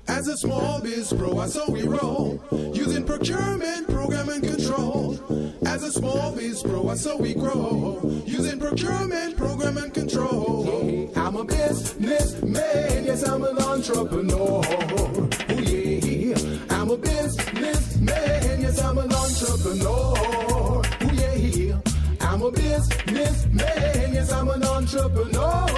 As a small biz pro, I saw we roll, using procurement, program, and control. As a small biz pro, I saw we grow, using procurement, program, and control. I'm a businessman, yes, I'm an entrepreneur. Oh yeah, I'm a businessman, yes, I'm an entrepreneur. Oh yeah, I'm a businessman, yes, I'm an entrepreneur.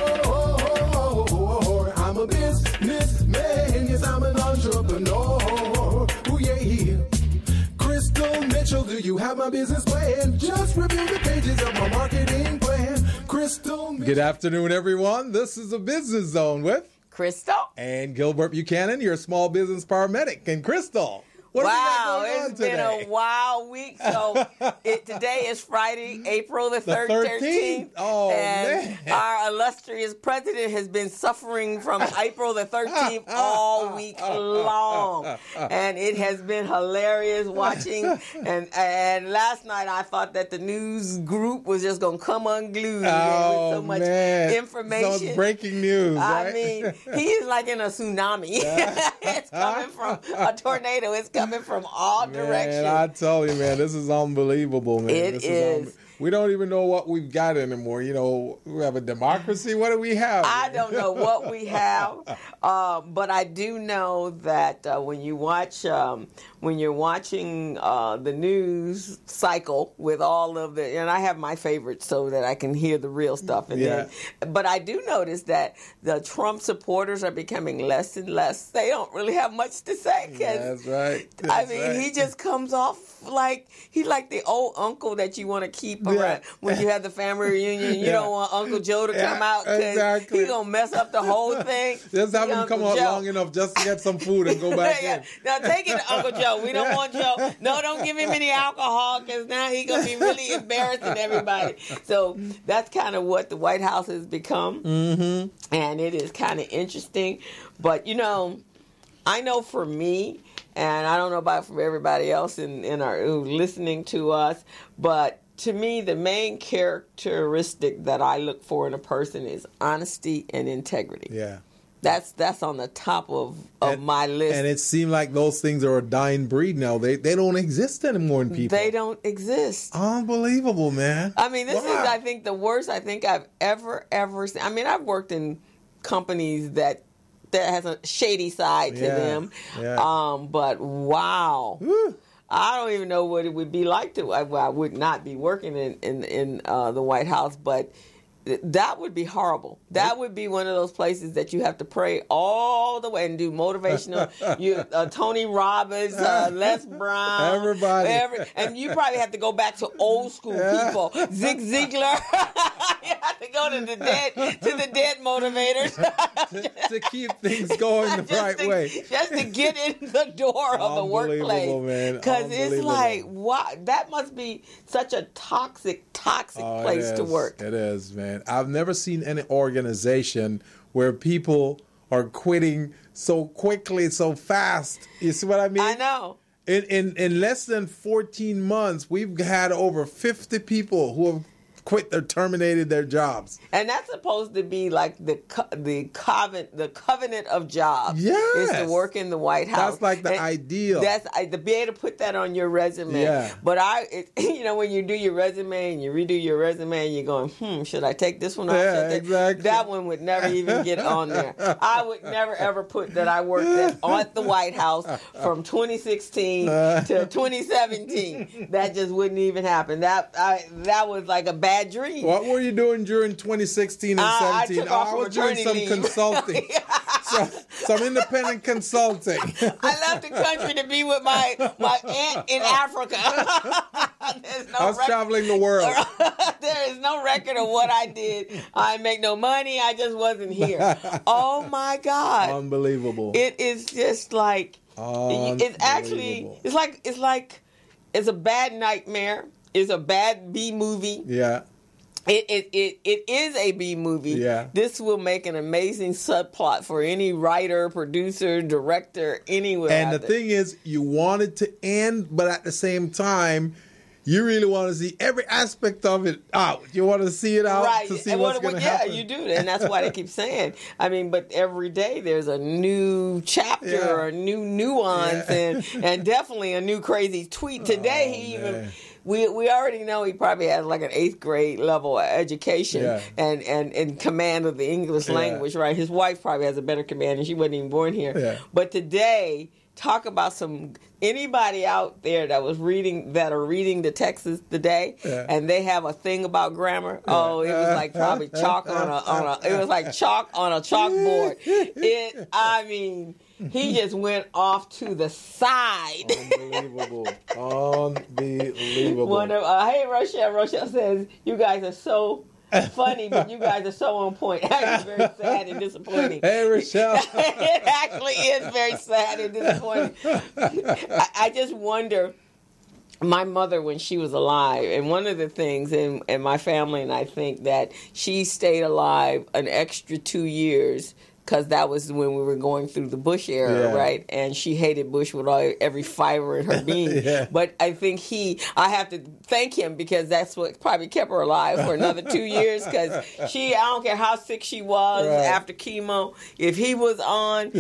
I'm a businessman, yes, I'm an entrepreneur. Oh yeah. Crystal Mitchell, do you have my business plan? Just review the pages of my marketing plan. Crystal Mitchell. Good afternoon, everyone. This is the Business Zone with Crystal and Gilbert Buchanan, your small business paramedic. And Crystal, what have you got going on today? It's been a wild week. So today is Friday, April the 13th. Oh, and man. Our illustrious president has been suffering from April the 13th all week long. And it has been hilarious watching. And last night I thought that the news group was just going to come unglued with so much information. So it's breaking news, right? I mean, he is like in a tsunami. It's coming from a tornado. It's coming from all directions. I tell you, man, this is unbelievable, man. It is. We don't even know what we've got anymore. You know, we have a democracy. What do we have? I don't know what we have, but I do know that when you're watching the news cycle with all of the, and I have my favorites so that I can hear the real stuff. But I do notice that the Trump supporters are becoming less and less. They don't really have much to say. That's right. He just comes off like he's like the old uncle that you want to keep around when you have the family reunion. You don't want Uncle Joe to come out because he's going to mess up the whole thing. Just have him come out long enough just to get some food and go back in. Now take it to Uncle Joe. We don't want Joe. No, don't give him any alcohol because now he's going to be really embarrassing everybody. So that's kind of what the White House has become. Mm-hmm. And it is kind of interesting. But, you know, I know for me, and I don't know about for everybody else in our listening to us, but to me, the main characteristic that I look for in a person is honesty and integrity. Yeah. That's on the top of my list. And it seemed like those things are a dying breed now. They don't exist anymore in people. They don't exist. Unbelievable, man. I mean, this is, I think, the worst I think I've ever seen. I mean, I've worked in companies that has a shady side to them. Yeah. But wow. Woo. I don't even know what it would be like to. I would not be working in the White House, but that would be horrible. That would be one of those places that you have to pray all the way and do motivational. Tony Robbins, Les Brown, everybody, and you probably have to go back to old school people. Zig Ziglar. You have to go to the dead motivators to keep things going the right way. Just to get in the door of the workplace. Because it's like, wow, that must be such a toxic place to work. It is, man. I've never seen any organization where people are quitting so quickly, so fast. You see what I mean? I know. In less than 14 months, we've had over 50 people who have quit or terminated their jobs. And that's supposed to be like the covenant of jobs. Yes. Is to work in the White House. That's like the ideal. That's to be able to put that on your resume. Yeah. But when you do your resume and you redo your resume and you're going, should I take this one off? Yeah, exactly. That one would never even get on there. I would never ever put that I worked at the White House from 2016 to 2017. That just wouldn't even happen. That was like a bad dream. What were you doing during 2016 and 17? I was doing some consulting. Some independent consulting. I left the country to be with my aunt in Africa. I was traveling the world. There is no record of what I did. I make no money. I just wasn't here. Oh my God. Unbelievable. It is just like it's like a bad nightmare. It's a bad B movie. Yeah. It is a B movie. Yeah. This will make an amazing subplot for any writer, producer, director, anywhere. And the thing is, you want it to end, but at the same time, you really want to see every aspect of it out. You want to see it out right. to see what's going to happen. Yeah, you do. And that's why they keep saying. I mean, but every day there's a new chapter or a new nuance and definitely a new crazy tweet. Today he even... We already know he probably has like an 8th grade level of education and command of the English language, right? His wife probably has a better command and she wasn't even born here. Yeah. But today, talk about anybody out there that are reading the text today and they have a thing about grammar. Oh, it was like probably chalk it was like chalk on a chalkboard. He just went off to the side. Unbelievable. Hey, Rochelle says, you guys are so funny, but you guys are so on point. It's very sad and disappointing. Hey, Rochelle. It actually is very sad and disappointing. I just wonder, my mother, when she was alive, and one of the things, and my family and I think that she stayed alive an extra 2 years because that was when we were going through the Bush era, right? And she hated Bush with every fiber in her being. But I think I have to thank him because that's what probably kept her alive for another 2 years because I don't care how sick she was after chemo, if he was on,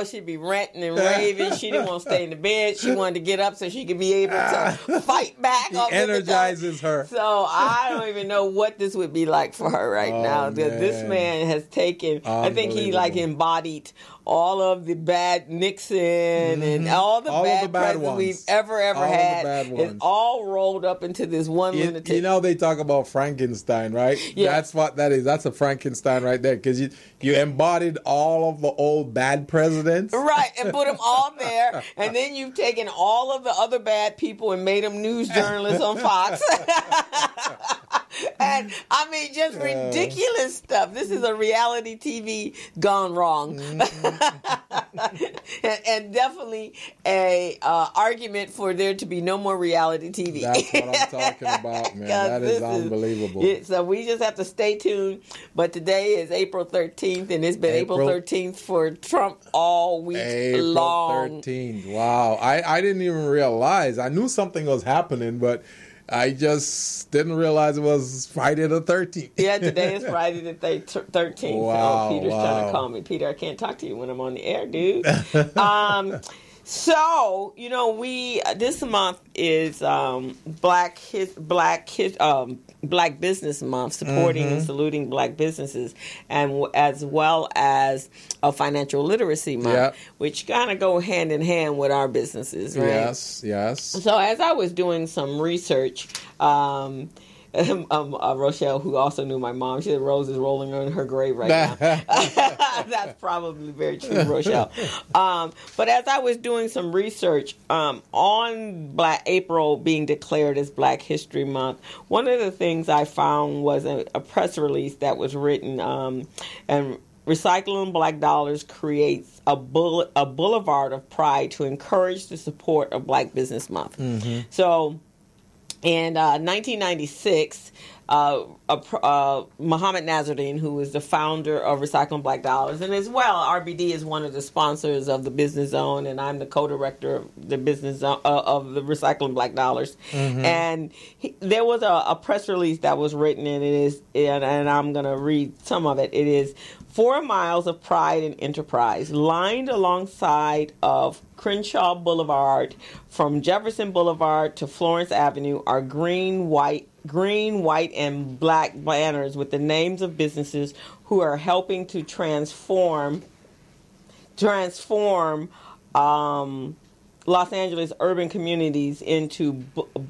she'd be ranting and raving. She didn't want to stay in the bed. She wanted to get up so she could be able to fight back. He energizes her. So I don't even know what this would be like for her right now. This man has taken, I think he embodied all of the bad Nixon and all the bad presidents we've ever had. It's all rolled up into this one lunatic. You know, they talk about Frankenstein, right? Yeah. That's what that is. That's a Frankenstein right there because you embodied all of the old bad presidents. Right, and put them all there. And then you've taken all of the other bad people and made them news journalists on Fox. And I mean, just ridiculous stuff. This is a reality TV gone wrong. and definitely a argument for there to be no more reality TV. That's what I'm talking about, man. That is unbelievable. So we just have to stay tuned. But today is April 13th, and it's been April 13th for Trump all week long. April 13th. Wow. I didn't even realize. I knew something was happening, but I just didn't realize it was Friday the 13th. Yeah, today is Friday the 13th. Wow, Peter's trying to call me. Peter, I can't talk to you when I'm on the air, dude. So, you know, this month is Black Business Month, supporting and saluting Black businesses, and as well as a Financial Literacy Month, which kind of go hand in hand with our businesses, right? Yes. So, as I was doing some research, Rochelle, who also knew my mom, she said Rose is rolling on her grave right now. That's probably very true, Rochelle. But as I was doing some research on April being declared as Black History Month, one of the things I found was a press release that was written, and Recycling Black Dollars creates a boulevard of pride to encourage the support of Black Business Month. So, in 1996, Muhammad Nazarene, who is the founder of Recycling Black Dollars, and as well, RBD is one of the sponsors of the BusinessZone, and I'm the co-director of the BusinessZone of the Recycling Black Dollars. And there was a press release that was written, and and I'm going to read some of it. It is 4 miles of pride and enterprise, lined alongside of Crenshaw Boulevard, from Jefferson Boulevard to Florence Avenue, are green, white, and black banners with the names of businesses who are helping to transform Los Angeles urban communities into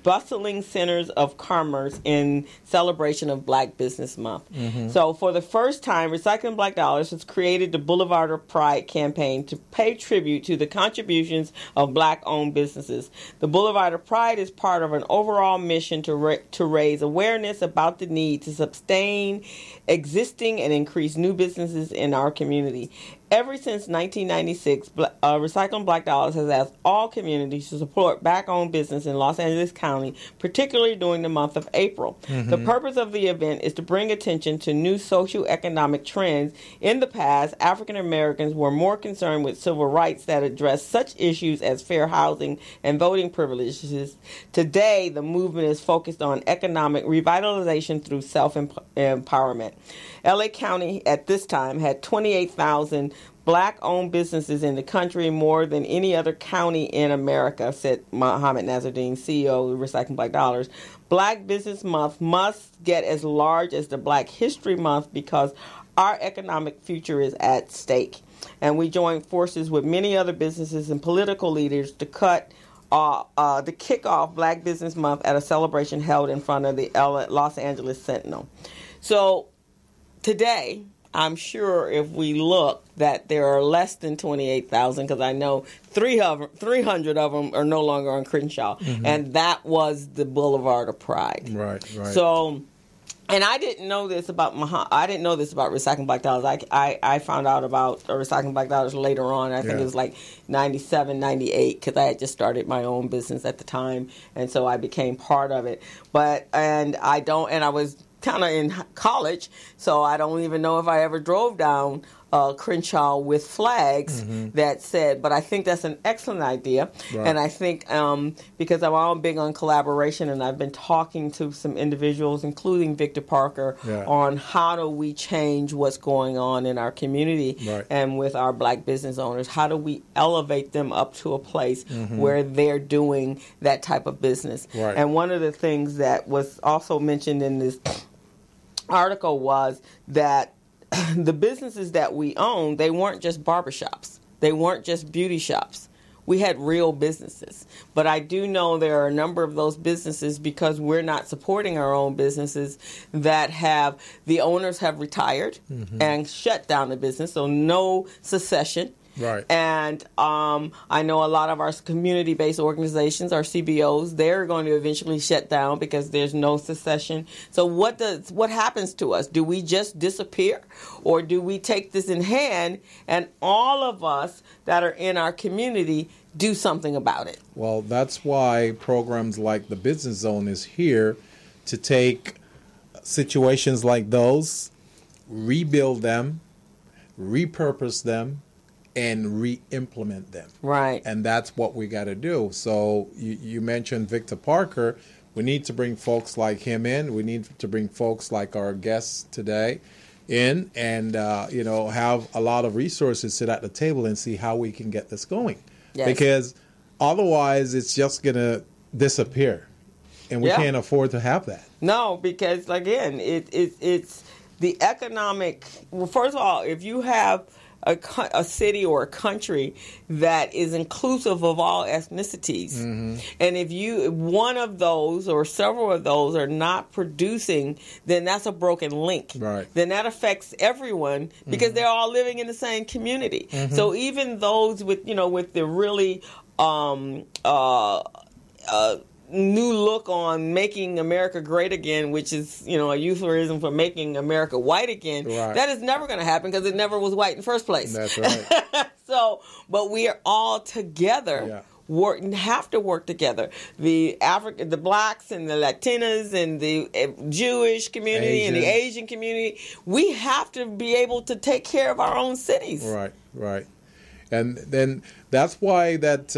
bustling centers of commerce in celebration of Black Business Month. So for the first time, Recycling Black Dollars has created the Boulevard of Pride campaign to pay tribute to the contributions of Black-owned businesses. The Boulevard of Pride is part of an overall mission to raise awareness about the need to sustain existing and increase new businesses in our community. Ever since 1996, Recycling Black Dollars has asked all communities to support black-owned business in Los Angeles County, particularly during the month of April. The purpose of the event is to bring attention to new socioeconomic trends. In the past, African Americans were more concerned with civil rights that address such issues as fair housing and voting privileges. Today, the movement is focused on economic revitalization through self-empowerment. LA County at this time had 28,000 black-owned businesses in the country, more than any other county in America, said Mohammed Nazardine, CEO of Recycling Black Dollars. Black Business Month must get as large as the Black History Month because our economic future is at stake. And we join forces with many other businesses and political leaders to kick off Black Business Month at a celebration held in front of the Los Angeles Sentinel. So today, I'm sure if we look that there are less than 28,000, because I know 300 of them are no longer on Crenshaw, and that was the Boulevard of Pride. Right. So, and I didn't know this about Recycling Black Dollars. I found out about Recycling Black Dollars later on. I think it was like 97, 98, because I had just started my own business at the time, and so I became part of it. And I was kind of in college, so I don't even know if I ever drove down Crenshaw with flags that said, but I think that's an excellent idea. Right. And I think because I'm all big on collaboration, and I've been talking to some individuals, including Victor Parker, on how do we change what's going on in our community and with our black business owners. How do we elevate them up to a place where they're doing that type of business? Right. And one of the things that was also mentioned in this article was that the businesses that we own, they weren't just barbershops. They weren't just beauty shops. We had real businesses. But I do know there are a number of those businesses, because we're not supporting our own businesses, that the owners have retired and shut down the business, so no succession. Right. And I know a lot of our community-based organizations, our CBOs, they're going to eventually shut down because there's no succession. So what happens to us? Do we just disappear? Or do we take this in hand and all of us that are in our community do something about it? Well, that's why programs like the Business Zone is here to take situations like those, rebuild them, repurpose them, and re-implement them. Right. And that's what we got to do. So you mentioned Victor Parker. We need to bring folks like him in. We need to bring folks like our guests today in and, have a lot of resources sit at the table and see how we can get this going. Yes. Because otherwise it's just going to disappear. And we can't afford to have that. No, because, again, it's the economic... Well, first of all, if you have a city or a country that is inclusive of all ethnicities, and if one of those or several of those are not producing, then that's a broken link. Right. Then that affects everyone because they're all living in the same community. So even those with the really new look on making America great again, which is, a euphemism for making America white again, that is never going to happen because it never was white in the first place. That's right. But we are all together. Have to work together. The blacks and the Latinas and the Jewish community and the Asian community, we have to be able to take care of our own cities. Right. And then that's why that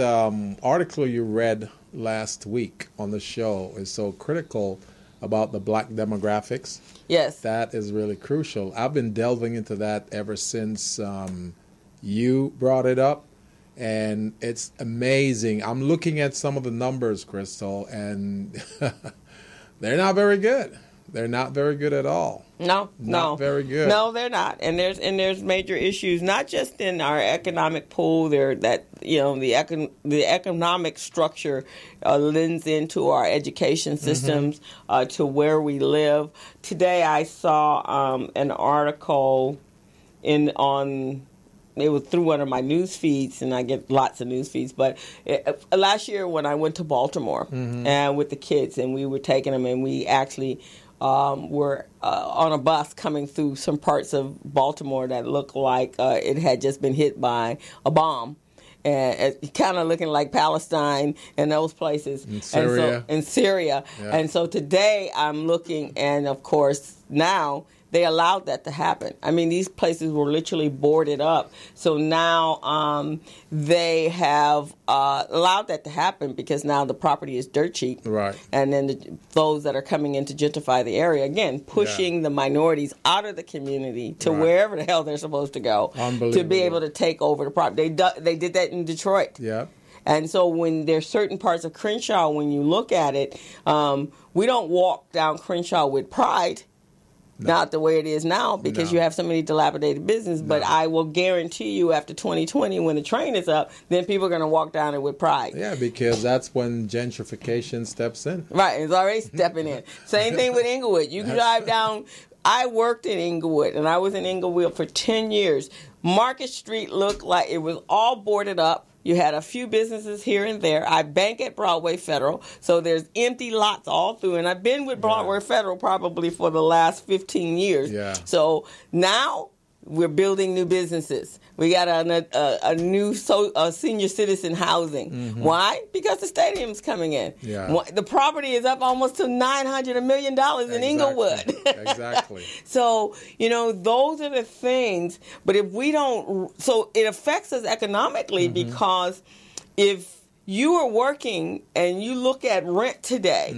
article you read last week on the show is so critical about the black demographics. Yes. That is really crucial. I've been delving into that ever since you brought it up, and it's amazing. I'm looking at some of the numbers, Crystal, and they're not very good. They're not very good at all. Not very good. No, they're not. And there's major issues, not just in our economic pool. The economic structure lends into our education systems, to where we live. Today, I saw an article it was through one of my news feeds, and I get lots of news feeds. But last year when I went to Baltimore and with the kids, and we were taking them, and we actually were on a bus coming through some parts of Baltimore that looked like it had just been hit by a bomb. And kind of looking like Palestine and those places. In Syria. In Syria. Yeah. And so today I'm looking, and of course now they allowed that to happen. I mean, these places were literally boarded up. So now they have allowed that to happen because now the property is dirt cheap. Right. And then those that are coming in to gentrify the area, again, pushing the minorities out of the community to wherever the hell they're supposed to go to be able to take over the property. They did that in Detroit. Yeah. And so when there's certain parts of Crenshaw, when you look at it, we don't walk down Crenshaw with pride. No. Not the way it is now because you have so many dilapidated businesses. But I will guarantee you after 2020, when the train is up, then people are going to walk down it with pride. Yeah, because that's when gentrification steps in. Right, it's already stepping in. Same thing with Inglewood. You can drive down. I worked in Inglewood, and I was in Inglewood for 10 years. Market Street looked like it was all boarded up. You had a few businesses here and there. I bank at Broadway Federal, so there's empty lots all through. And I've been with Broadway Federal probably for the last 15 years. Yeah. So now we're building new businesses. We got a new senior citizen housing. Mm-hmm. Why? Because the stadium's coming in. Yeah. The property is up almost to $900 million in Inglewood. Exactly. So, those are the things. But if we don't, so it affects us economically because if you are working and you look at rent today,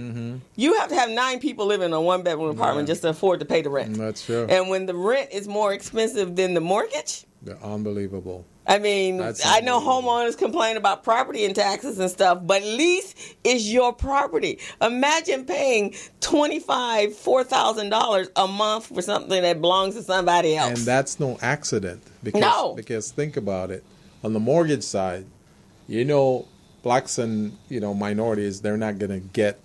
you have to have 9 people living in a one-bedroom apartment just to afford to pay the rent. That's true. And when the rent is more expensive than the mortgage, they're unbelievable. I mean, I know homeowners complain about property and taxes and stuff, but lease is your property. Imagine paying $4,000 a month for something that belongs to somebody else. And that's no accident. Because think about it. On the mortgage side, blacks and minorities, they're not going to get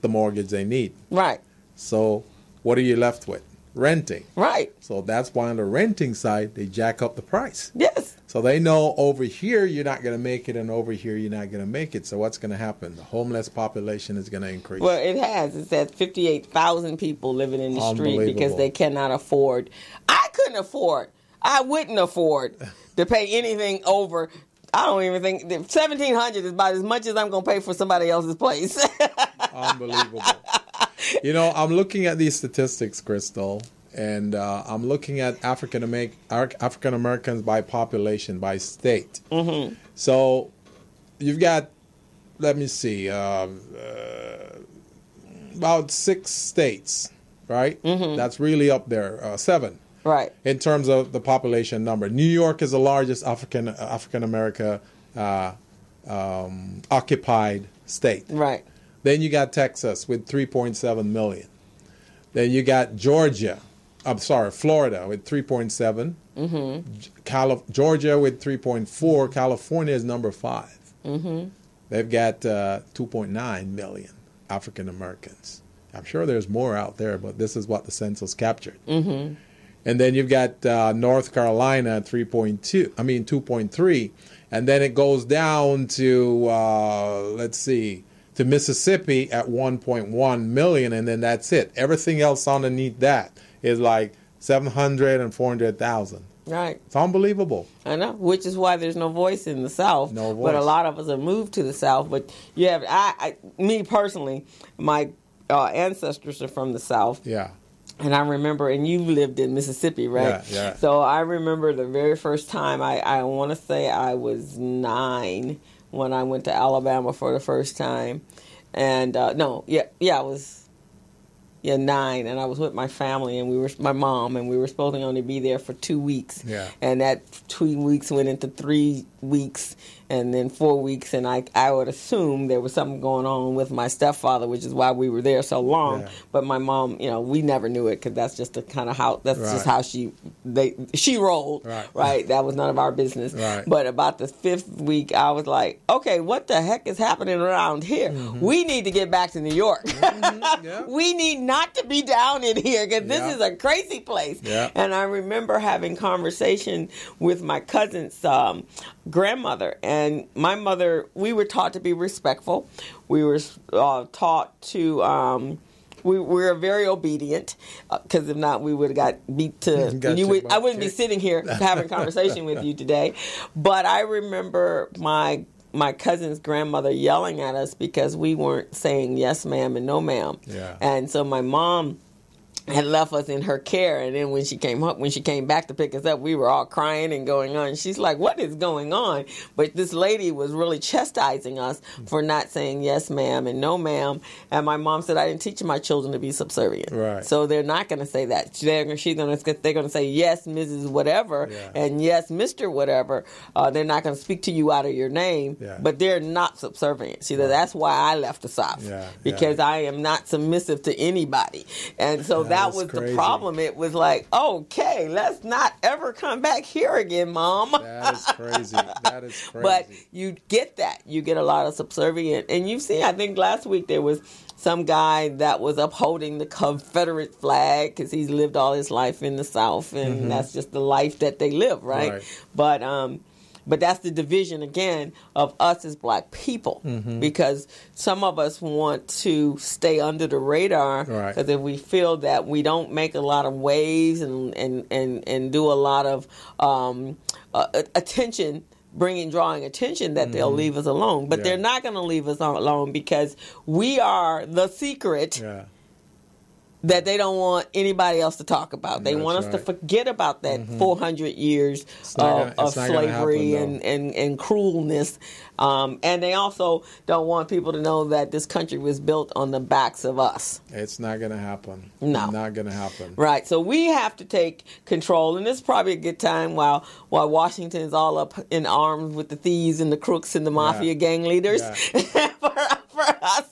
the mortgage they need. Right. So what are you left with? Renting. Right. So that's why on the renting side, they jack up the price. Yes. So they know over here you're not going to make it and over here you're not going to make it. So what's going to happen? The homeless population is going to increase. Well, it has. It's at 58,000 people living in the street because they cannot afford. I wouldn't afford to pay anything over. I don't even think $1,700 is about as much as I'm going to pay for somebody else's place. Unbelievable. I'm looking at these statistics, Crystal, and I'm looking at African Americans by population, by state. Mm-hmm. So you've got, let me see, about 6 states, right? Mm-hmm. That's really up there. 7. Right. In terms of the population number. New York is the largest African America occupied state. Right. Then you got Texas with 3.7 million. Then you got Florida with 3.7. Mm-hmm. Georgia with 3.4. California is number 5. Mm-hmm. They've got 2.9 million African Americans. I'm sure there's more out there, but this is what the census captured. Mm-hmm. And then you've got North Carolina at 2.3. And then it goes down to, to Mississippi at 1.1 million. And then that's it. Everything else underneath that is like 700 and 400,000. Right. It's unbelievable. I know, which is why there's no voice in the South. No voice. But a lot of us have moved to the South. But you have, me personally, my ancestors are from the South. Yeah. And I remember, and you lived in Mississippi, right? Yeah. So I remember the very first time, I want to say I was 9 when I went to Alabama for the first time. And, I was 9, and I was with my family, and my mom, and we were supposed to only be there for 2 weeks. Yeah. And that 2 weeks went into 3 weeks, and then 4 weeks, and I would assume there was something going on with my stepfather, which is why we were there so long. Yeah. But my mom, we never knew it because that's just the kind of how just how she rolled. Right. That was none of our business. Right. But about the 5th week, I was like, okay, what the heck is happening around here? Mm-hmm. We need to get back to New York. Mm-hmm. Yeah. We need not to be down in here because this is a crazy place. Yeah. And I remember having conversation with my cousin's grandmother, and my mother, we were taught to be respectful. We were taught to we're very obedient, because if not, we would have got beat to. I wouldn't be sitting here having a conversation with you today. But I remember my cousin's grandmother yelling at us because we weren't saying yes, ma'am, and no, ma'am. Yeah. And so my mom had left us in her care, and then when she came back to pick us up, we were all crying and going on. She's like, "What is going on?" But this lady was really chastising us for not saying yes, ma'am, and no, ma'am. And my mom said, "I didn't teach my children to be subservient, right? So they're not going to say that. They're going to say yes, Mrs. Whatever, and yes, Mr. Whatever. They're not going to speak to you out of your name, but they're not subservient." She said, "That's why I left the South, because I am not submissive to anybody." And so that was crazy. The problem. It was like, okay, let's not ever come back here again, Mom. That is crazy. That is crazy. But you get that. You get a lot of subservient. And you've seen, I think last week there was some guy that was upholding the Confederate flag because he's lived all his life in the South, and that's just the life that they live, right? But that's the division, again, of us as black people, because some of us want to stay under the radar, because if we feel that we don't make a lot of waves and do a lot of attention, drawing attention, that they'll leave us alone. But they're not going to leave us alone, because we are the secret that they don't want anybody else to talk about. They want us to forget about that 400 years of slavery and cruelness. And they also don't want people to know that this country was built on the backs of us. It's not going to happen. No. Not going to happen. Right. So we have to take control. And this is probably a good time while Washington is all up in arms with the thieves and the crooks and the mafia gang leaders for us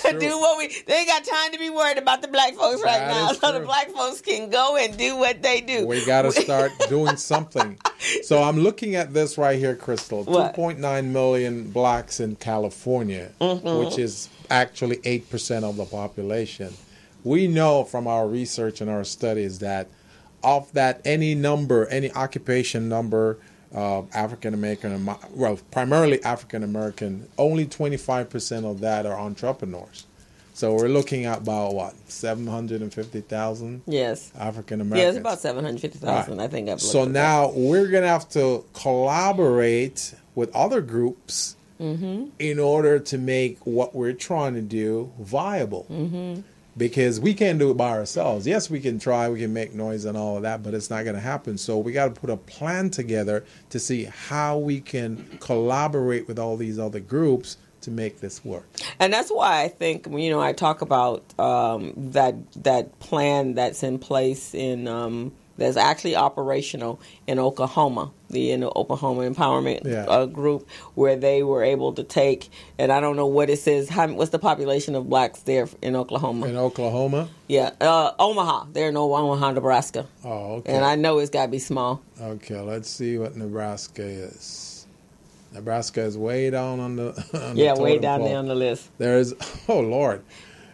to do what they ain't got time to be worried about the black folks right now. So the black folks can go and do what they do. We got to start doing something. So I'm looking at this right here, Crystal. 2.9 million blacks in California, which is actually 8% of the population. We know from our research and our studies that of that, any occupation number, African American, well, primarily African American, only 25% of that are entrepreneurs. So we're looking at about 750,000? Yes. African Americans. Yeah, it's about 750,000. Right. I think I've looked So now we're going to have to collaborate with other groups in order to make what we're trying to do viable. Because we can't do it by ourselves. Yes, we can try, we can make noise and all of that, but it's not going to happen. So we got to put a plan together to see how we can collaborate with all these other groups to make this work. And that's why I think, I talk about that plan that's in place that's actually operational in Oklahoma, the Oklahoma Empowerment Group, where they were able to take, and I don't know what it says, what's the population of blacks there in Oklahoma? In Oklahoma? Yeah, Omaha. They're in Omaha, Nebraska. Oh, okay. And I know it's got to be small. Okay, let's see what Nebraska is. Nebraska is way down on the way down there on the list. There's, oh Lord,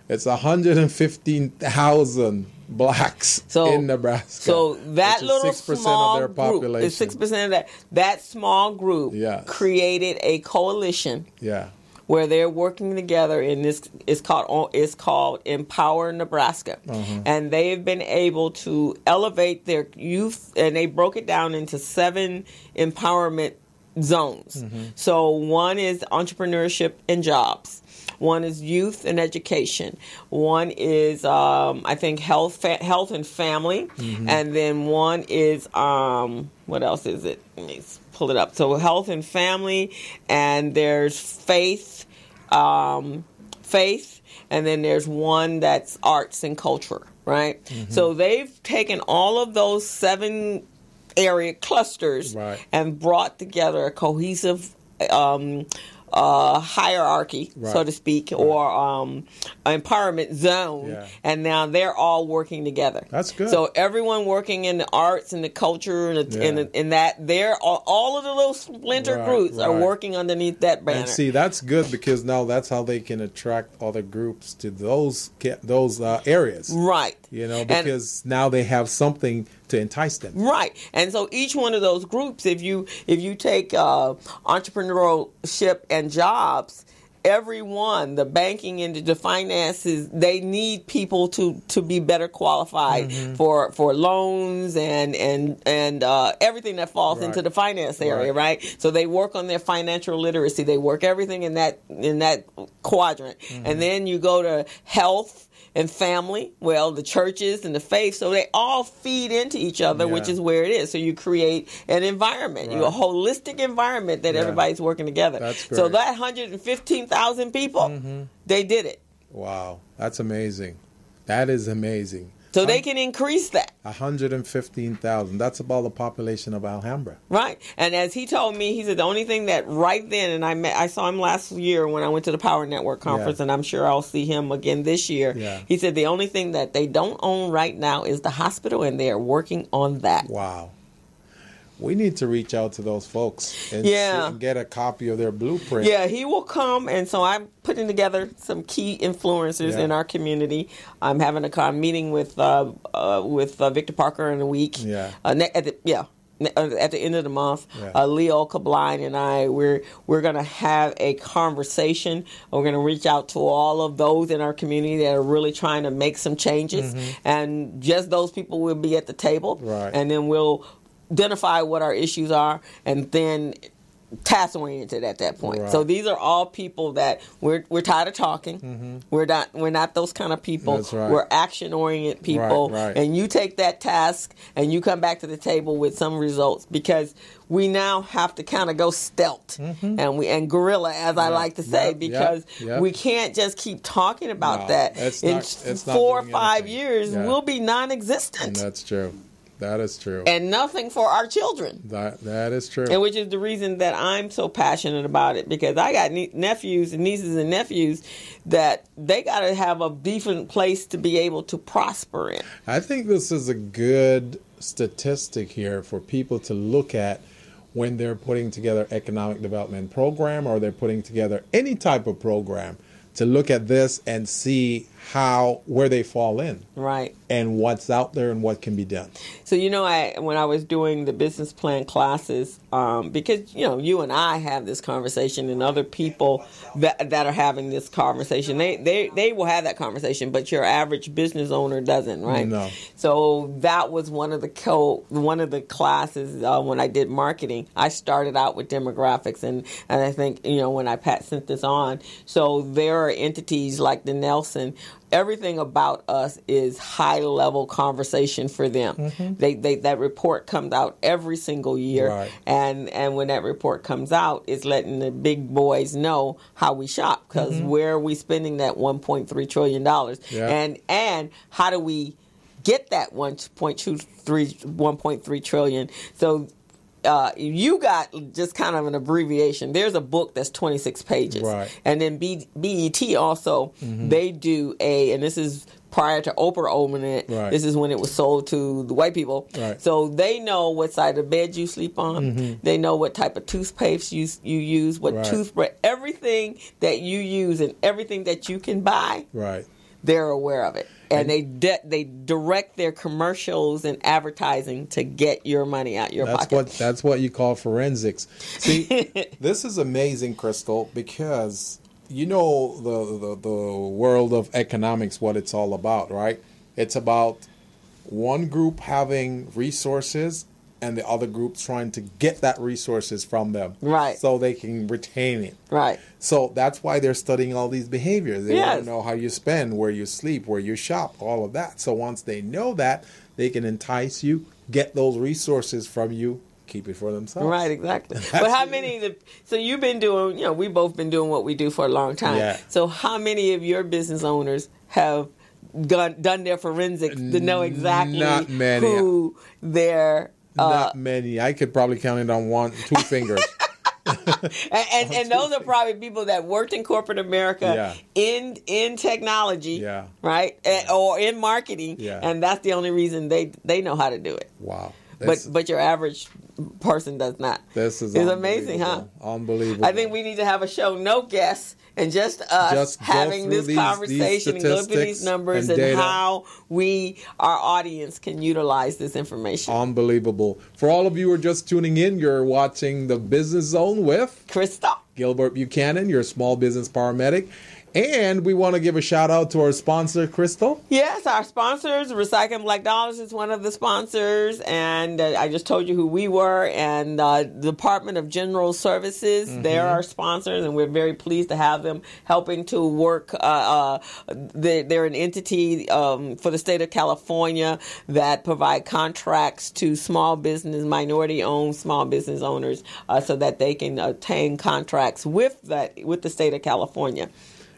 it's 115,000 blacks in Nebraska. So that little 6% small of their population. Group is 6% of that. That small group created a coalition. Yeah. Where they're working together in this, it's called Empower Nebraska, and they've been able to elevate their youth, and they broke it down into 7 empowerment zones. So one is entrepreneurship and jobs. One is youth and education. One is, I think, health and family. And then one is, what else is it? Let me pull it up. So health and family, and there's faith, and then there's one that's arts and culture, right? So they've taken all of those 7 area clusters and brought together a cohesive hierarchy, so to speak, or empowerment zone, and now they're all working together. That's good. So everyone working in the arts and the culture and in that, they're all of the little splinter groups are working underneath that banner. And see, that's good, because now that's how they can attract other groups to those areas. Right. Because now they have something to entice them. Right. And so each one of those groups, if you take entrepreneurship and jobs, everyone, the banking and the finances, they need people to be better qualified for loans and everything that falls into the finance area, right? So they work on their financial literacy. They work everything in that quadrant. And then you go to health and family, well, the churches and the faith, so they all feed into each other, which is where it is. So you create an environment, a holistic environment that everybody's working together. That's great. So that 115,000 people, they did it. Wow, that's amazing. That is amazing. So they can increase that. 115,000. That's about the population of Alhambra. Right. And as he told me, he said the only thing that right then, and I saw him last year when I went to the Power Network conference, and I'm sure I'll see him again this year. Yeah. He said the only thing that they don't own right now is the hospital, and they are working on that. Wow. We need to reach out to those folks and get a copy of their blueprint. Yeah, he will come, and so I'm putting together some key influencers in our community. I'm having a meeting with Victor Parker in a week. Yeah. At the end of the month, Leo Kabline and I, we're going to have a conversation. We're going to reach out to all of those in our community that are really trying to make some changes, and just those people will be at the table, and then we'll identify what our issues are, and then task oriented at that point. Right. So these are all people that we're tired of talking. We're not those kind of people. That's right. We're action oriented people. Right. And you take that task and you come back to the table with some results, because we now have to kind of go stealth and guerrilla, as I like to say, because we can't just keep talking about that. In 4 or 5 years, we'll be non-existent. That's true. That is true. And nothing for our children. That is true. And which is the reason that I'm so passionate about it, because I got nieces and nephews that they got to have a decent place to be able to prosper in. I think this is a good statistic here for people to look at when they're putting together economic development program, or they're putting together any type of program, to look at this and see where they fall in, right, and what's out there and what can be done. So when I was doing the business plan classes, because you and I have this conversation, and other people that are having this conversation, they will have that conversation, but your average business owner doesn't, right? No. So that was one of the classes when I did marketing. I started out with demographics, and I think when I sent this on, so there are entities like the Nelson. Everything about us is high-level conversation for them. That report comes out every single year, right. and when that report comes out, it's letting the big boys know how we shop, because where are we spending that $1.3 trillion, and how do we get that 1.3 trillion? So you got just kind of an abbreviation. There's a book that's 26 pages. Right. And then BET also, they do and this is prior to Oprah owning it. Right. This is when it was sold to the white people. Right. So they know what side of bed you sleep on. They know what type of toothpaste you use, what toothbrush, everything that you use and everything that you can buy. Right. They're aware of it. And they direct their commercials and advertising to get your money out your pocket. That's what you call forensics. See, this is amazing, Crystal, because the world of economics, what it's all about, right? It's about one group having resources and the other group trying to get that resources from them, right? So they can retain it, right? So that's why they're studying all these behaviors. They want to know how you spend, where you sleep, where you shop, all of that. So once they know that, they can entice you, get those resources from you, keep it for themselves. Right, exactly. But how many? So you've been doing, we've both been doing what we do for a long time. Yeah. So how many of your business owners have done their forensics to know exactly who their not many. I could probably count it on 2 fingers. and those are probably people that worked in corporate America in technology, right, or in marketing, and that's the only reason they know how to do it. Wow. But your average person does not. This is amazing, huh? Unbelievable. I think we need to have a show, no guests, and just us having this conversation and go through these numbers and how our audience can utilize this information. Unbelievable. For all of you who are just tuning in, you're watching the Business Zone with Krista Gilbert Buchanan, your small business paramedic. And we want to give a shout out to our sponsor, Crystal. Yes, our sponsors, Recycling Black Dollars is one of the sponsors. And I just told you who we were. And the Department of General Services, they're our sponsors. And we're very pleased to have them helping to work. They're an entity for the state of California that provide contracts to small business, minority-owned small business owners so that they can obtain contracts with the state of California.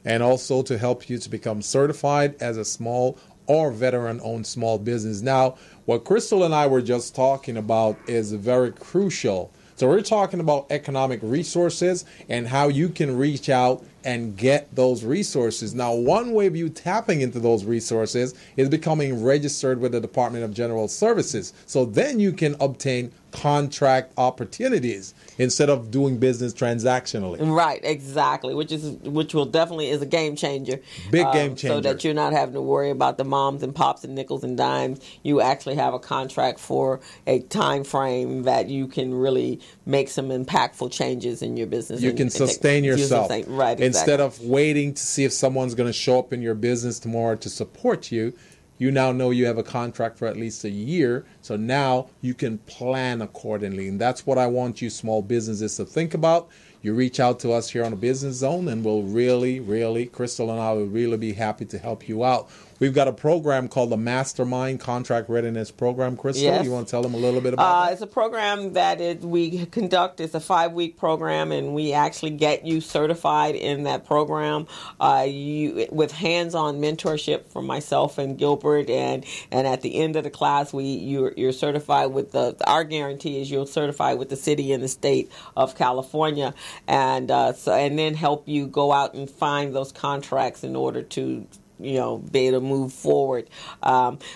And also to help you to become certified as a small or veteran-owned small business. Now, what Crystal and I were just talking about is very crucial. So we're talking about economic resources and how you can reach out and get those resources. Now, one way of you tapping into those resources is becoming registered with the Department of General Services. So then you can obtain contract opportunities instead of doing business transactionally. Right, exactly, which will definitely is a game changer. Big game changer. So that you're not having to worry about the moms and pops and nickels and dimes. You actually have a contract for a time frame that you can really make some impactful changes in your business. You can sustain yourself. Right, exactly. Instead of waiting to see if someone's going to show up in your business tomorrow to support you, you now know you have a contract for at least a year. So now you can plan accordingly. And that's what I want you small businesses to think about. You reach out to us here on the Business Zone and we'll really, Crystal and I will really be happy to help you out. We've got a program called the Mastermind Contract Readiness Program. Crystal, yes. You want to tell them a little bit about it? It's a program that we conduct. It's a 5-week program, and we actually get you certified in that program with hands-on mentorship from myself and Gilbert. And at the end of the class, you're certified with our guarantee is you're certified with the city and the state of California, and then help you go out and find those contracts in order to be able to move forward.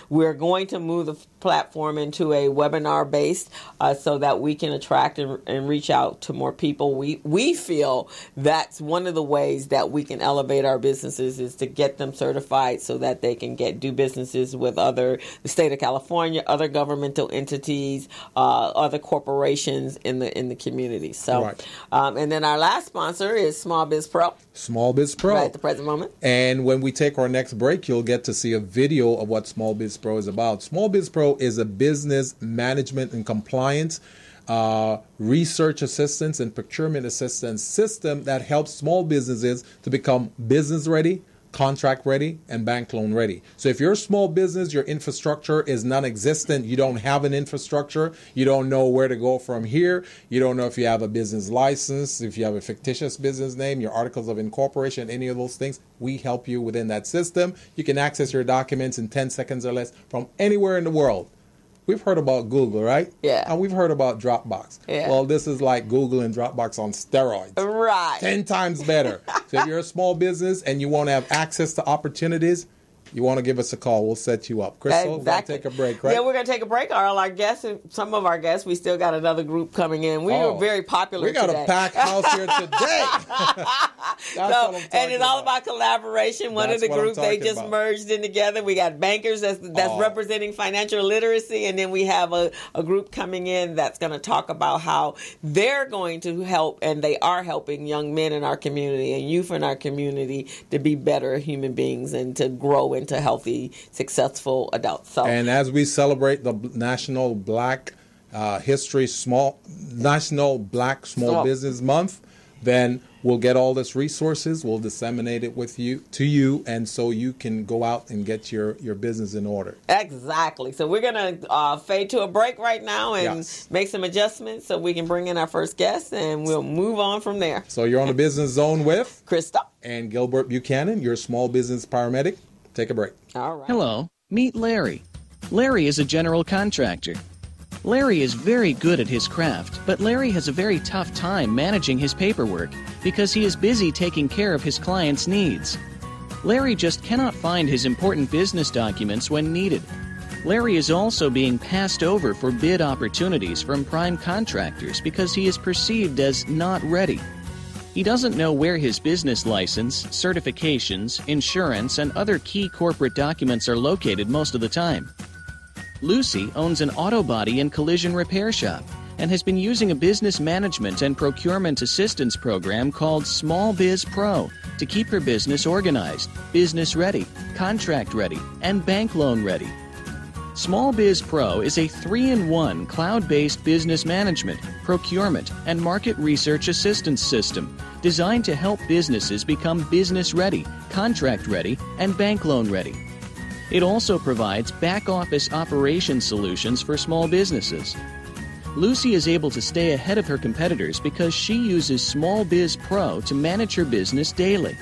We're going to move the platform into a webinar based so that we can attract and reach out to more people. We feel that's one of the ways that we can elevate our businesses is to get them certified so that they can do businesses with the state of California, other governmental entities, other corporations in the community. So, right. And then our last sponsor is Small Biz Pro. Small Biz Pro. Right at the present moment. And when we take our next break, you'll get to see a video of what Small Biz Pro is about. Small Biz Pro is a business management and compliance, research assistance and procurement assistance system that helps small businesses to become business ready, contract ready, and bank loan ready. So if you're a small business, your infrastructure is non-existent, you don't have an infrastructure, you don't know where to go from here, you don't know if you have a business license, if you have a fictitious business name, your articles of incorporation, any of those things, we help you within that system. You can access your documents in 10 seconds or less from anywhere in the world. We've heard about Google, right? Yeah. And we've heard about Dropbox. Yeah. Well, this is like Google and Dropbox on steroids. Right. 10 times better. So if you're a small business and you want to have access to opportunities, you want to give us a call. We'll set you up. Crystal, exactly. We're going to take a break, right? Yeah, we're going to take a break. All our guests, some of our guests, we still got another group coming in. We were very popular today. We got a packed house here today. And it's all about collaboration. One of the groups, they just merged in together. We got bankers that's representing financial literacy. And then we have a group coming in that's going to talk about how they're going to help, and they are helping young men in our community and youth in our community to be better human beings and to grow into healthy, successful adults. So, and as we celebrate the National Black Small Business Month, then we'll get all this resources, we'll disseminate it to you, and so you can go out and get your business in order. Exactly. So we're going to fade to a break right now and make some adjustments so we can bring in our first guest, and we'll move on from there. So you're on the Business Zone with Krista and Gilbert Buchanan, your small business paramedic. Take a break. All right. Hello. Meet Larry. Larry is a general contractor. Larry is very good at his craft, but Larry has a very tough time managing his paperwork because he is busy taking care of his clients' needs. Larry just cannot find his important business documents when needed. Larry is also being passed over for bid opportunities from prime contractors because he is perceived as not ready. He doesn't know where his business license, certifications, insurance, and other key corporate documents are located most of the time. Lucy owns an auto body and collision repair shop and has been using a business management and procurement assistance program called Small Biz Pro to keep her business organized, business ready, contract ready, and bank loan ready. Small Biz Pro is a 3-in-1 cloud-based business management, procurement, and market research assistance system designed to help businesses become business ready, contract ready, and bank loan ready. It also provides back-office operation solutions for small businesses. Lucy is able to stay ahead of her competitors because she uses Small Biz Pro to manage her business daily.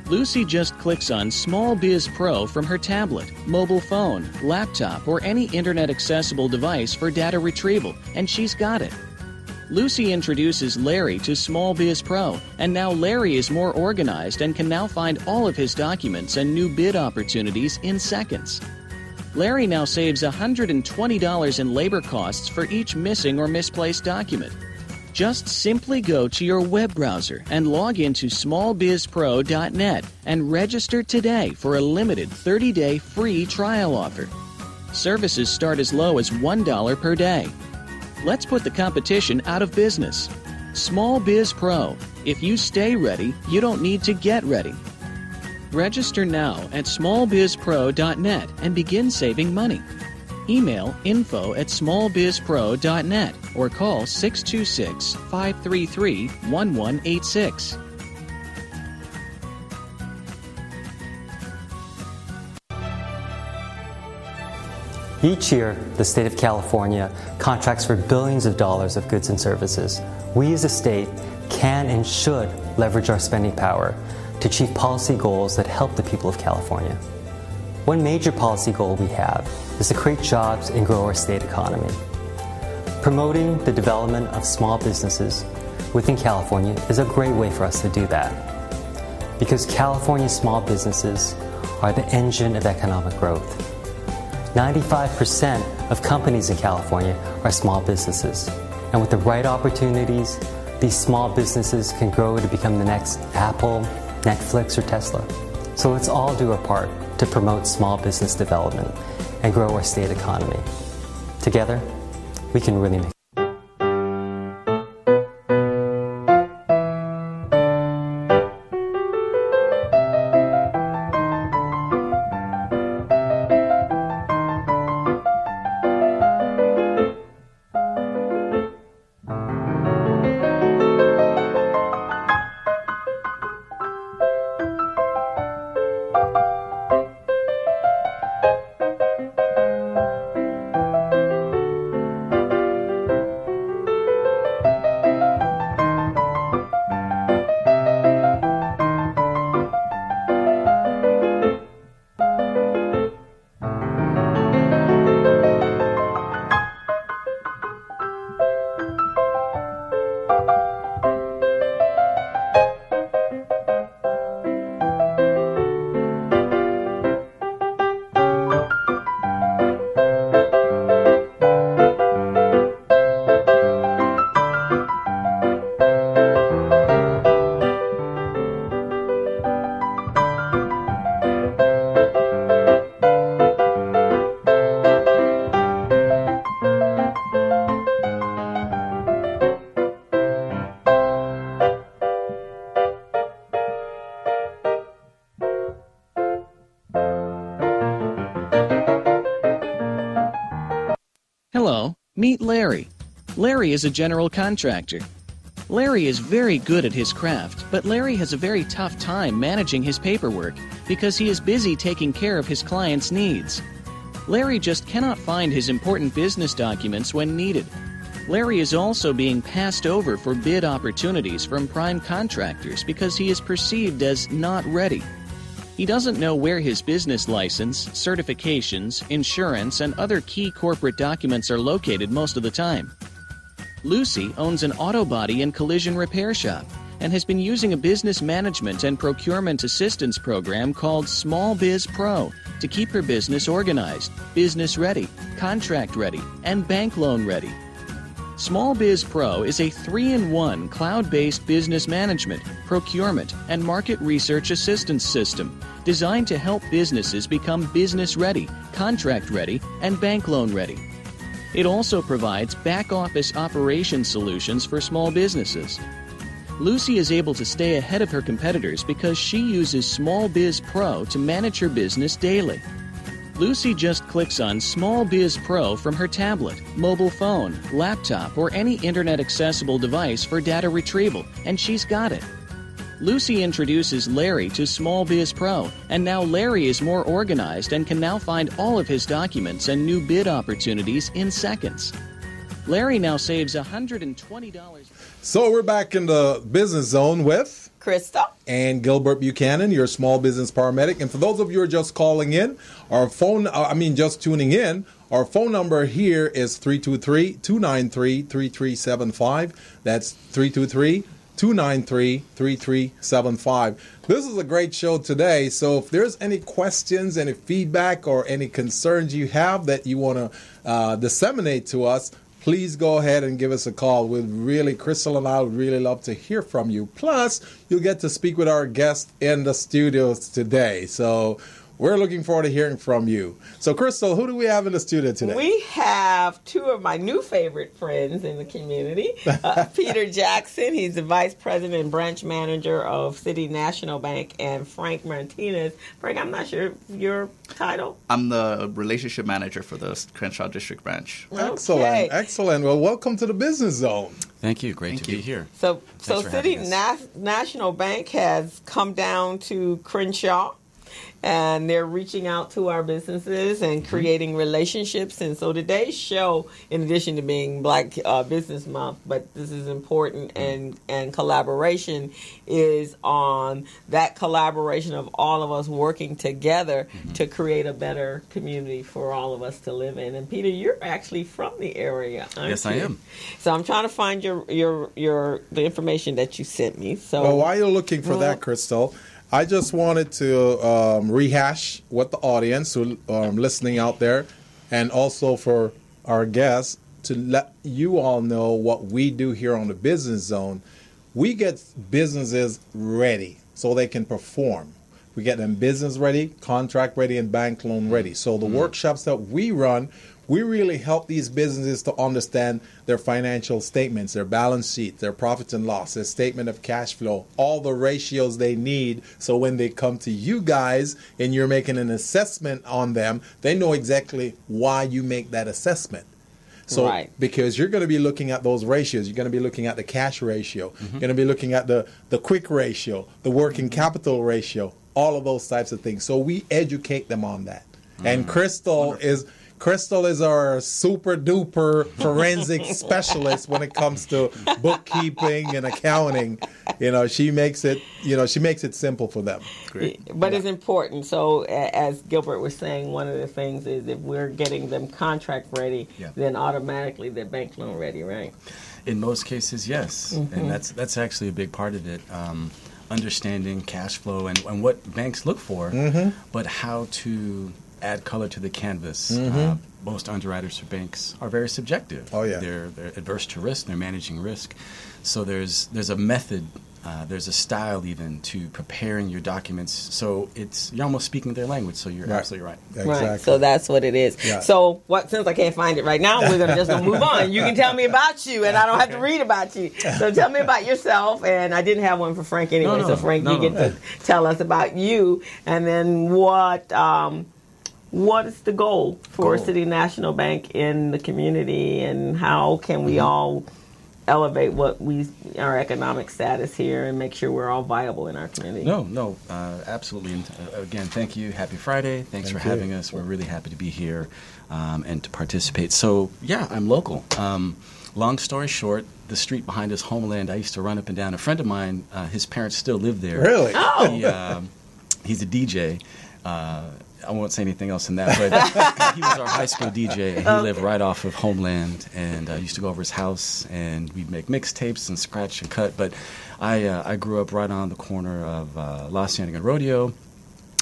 Lucy just clicks on Small Biz Pro from her tablet, mobile phone, laptop, or any internet-accessible device for data retrieval, and she's got it. Lucy introduces Larry to Small Biz Pro, and now Larry is more organized and can now find all of his documents and new bid opportunities in seconds. Larry now saves $120 in labor costs for each missing or misplaced document. Just simply go to your web browser and log into smallbizpro.net and register today for a limited 30-day free trial offer. Services start as low as $1 per day. Let's put the competition out of business. Small Biz Pro. If you stay ready, you don't need to get ready. Register now at smallbizpro.net and begin saving money. Email info@smallbizpro.net or call 626-533-1186. Each year, the state of California contracts for billions of dollars of goods and services. We as a state can and should leverage our spending power to achieve policy goals that help the people of California. One major policy goal we have is to create jobs and grow our state economy. Promoting the development of small businesses within California is a great way for us to do that, because California small businesses are the engine of economic growth. 95% of companies in California are small businesses, and with the right opportunities, these small businesses can grow to become the next Apple, Netflix, or Tesla. So let's all do our part to promote small business development and grow our state economy. Together, we can really make Hello, meet Larry. Larry is a general contractor. Larry is very good at his craft, but Larry has a very tough time managing his paperwork because he is busy taking care of his clients' needs. Larry just cannot find his important business documents when needed. Larry is also being passed over for bid opportunities from prime contractors because he is perceived as not ready. He doesn't know where his business license, certifications, insurance, and other key corporate documents are located most of the time. Lucy owns an auto body and collision repair shop and has been using a business management and procurement assistance program called Small Biz Pro to keep her business organized, business ready, contract ready, and bank loan ready. Small Biz Pro is a 3-in-1 cloud-based business management, procurement, and market research assistance system designed to help businesses become business ready, contract ready, and bank loan ready. It also provides back-office operations solutions for small businesses. Lucy is able to stay ahead of her competitors because she uses Small Biz Pro to manage her business daily. Lucy just clicks on Small Biz Pro from her tablet, mobile phone, laptop, or any internet-accessible device for data retrieval, and she's got it. Lucy introduces Larry to Small Biz Pro, and now Larry is more organized and can now find all of his documents and new bid opportunities in seconds. Larry now saves $120. So we're back in the Business Zone with Krista and Gilbert Buchanan, your small business paramedic. And for those of you who are just calling in, just tuning in, our phone number here is 323-293-3375. That's 323-293-3375. This is a great show today. So if there's any questions, any feedback, or any concerns you have that you want to disseminate to us, please go ahead and give us a call. Crystal and I would really love to hear from you. Plus, you'll get to speak with our guest in the studios today. So we're looking forward to hearing from you. So, Crystal, who do we have in the studio today? We have two of my new favorite friends in the community. Peter Jackson, he's the Vice President and Branch Manager of City National Bank, and Frank Martinez. Frank, I'm not sure your title. I'm the Relationship Manager for the Crenshaw District Branch. Excellent, Okay. excellent. Well, welcome to the Business Zone. Thank you. Great to be here. So Thanks for City having us. National Bank has come down to Crenshaw, and they're reaching out to our businesses and creating relationships. And so today's show, in addition to being Black Business Month, but this is important, and collaboration is on that collaboration of all of us working together to create a better community for all of us to live in. And Peter, you're actually from the area, aren't Yes, you? I am. So I'm trying to find the information that you sent me. So Well, while you're looking for that, Crystal, I just wanted to rehash what the audience who listening out there, and also for our guests, to let you all know what we do here on the Business Zone. We get businesses ready so they can perform. We get them business ready, contract ready, and bank loan ready. So the workshops that we run, we really help these businesses to understand their financial statements, their balance sheet, their profit and loss, their statement of cash flow, all the ratios they need. So when they come to you guys and you're making an assessment on them, they know exactly why you make that assessment. So Right. because you're going to be looking at those ratios, you're going to be looking at the cash ratio, you're going to be looking at the quick ratio, the working capital ratio, all of those types of things. So we educate them on that. And Crystal is our super duper forensic specialist when it comes to bookkeeping and accounting. She makes it simple for them. Great. But it's important. So as Gilbert was saying, one of the things is if we're getting them contract ready, then automatically they're bank loan ready, right? In most cases, yes. And that's actually a big part of it. Understanding cash flow and what banks look for, but how to add color to the canvas. Most underwriters for banks are very subjective. Oh, yeah. They're adverse to risk. They're managing risk. So there's a method, there's a style even to preparing your documents. So you're almost speaking their language. So you're absolutely right. Exactly. Right. So that's what it is. Yeah. So since I can't find it right now, we're gonna move on. You can tell me about you, and I don't have to read about you. So tell me about yourself. And I didn't have one for Frank anyway. So Frank, you get to tell us about you, and then what is the goal for City National Bank in the community, and how can we all elevate our economic status here and make sure we're all viable in our community? No, absolutely. And again, thank you. Happy Friday. Thanks for having us. We're really happy to be here and to participate. So, yeah, I'm local. Long story short, the street behind us, Homeland, I used to run up and down. A friend of mine, his parents still live there. Really? Oh. He's a DJ. I won't say anything else than that, but he was our high school DJ, and he lived right off of Homeland, and I used to go over his house, and we'd make mixtapes and scratch and cut. But I grew up right on the corner of Los Angeles Rodeo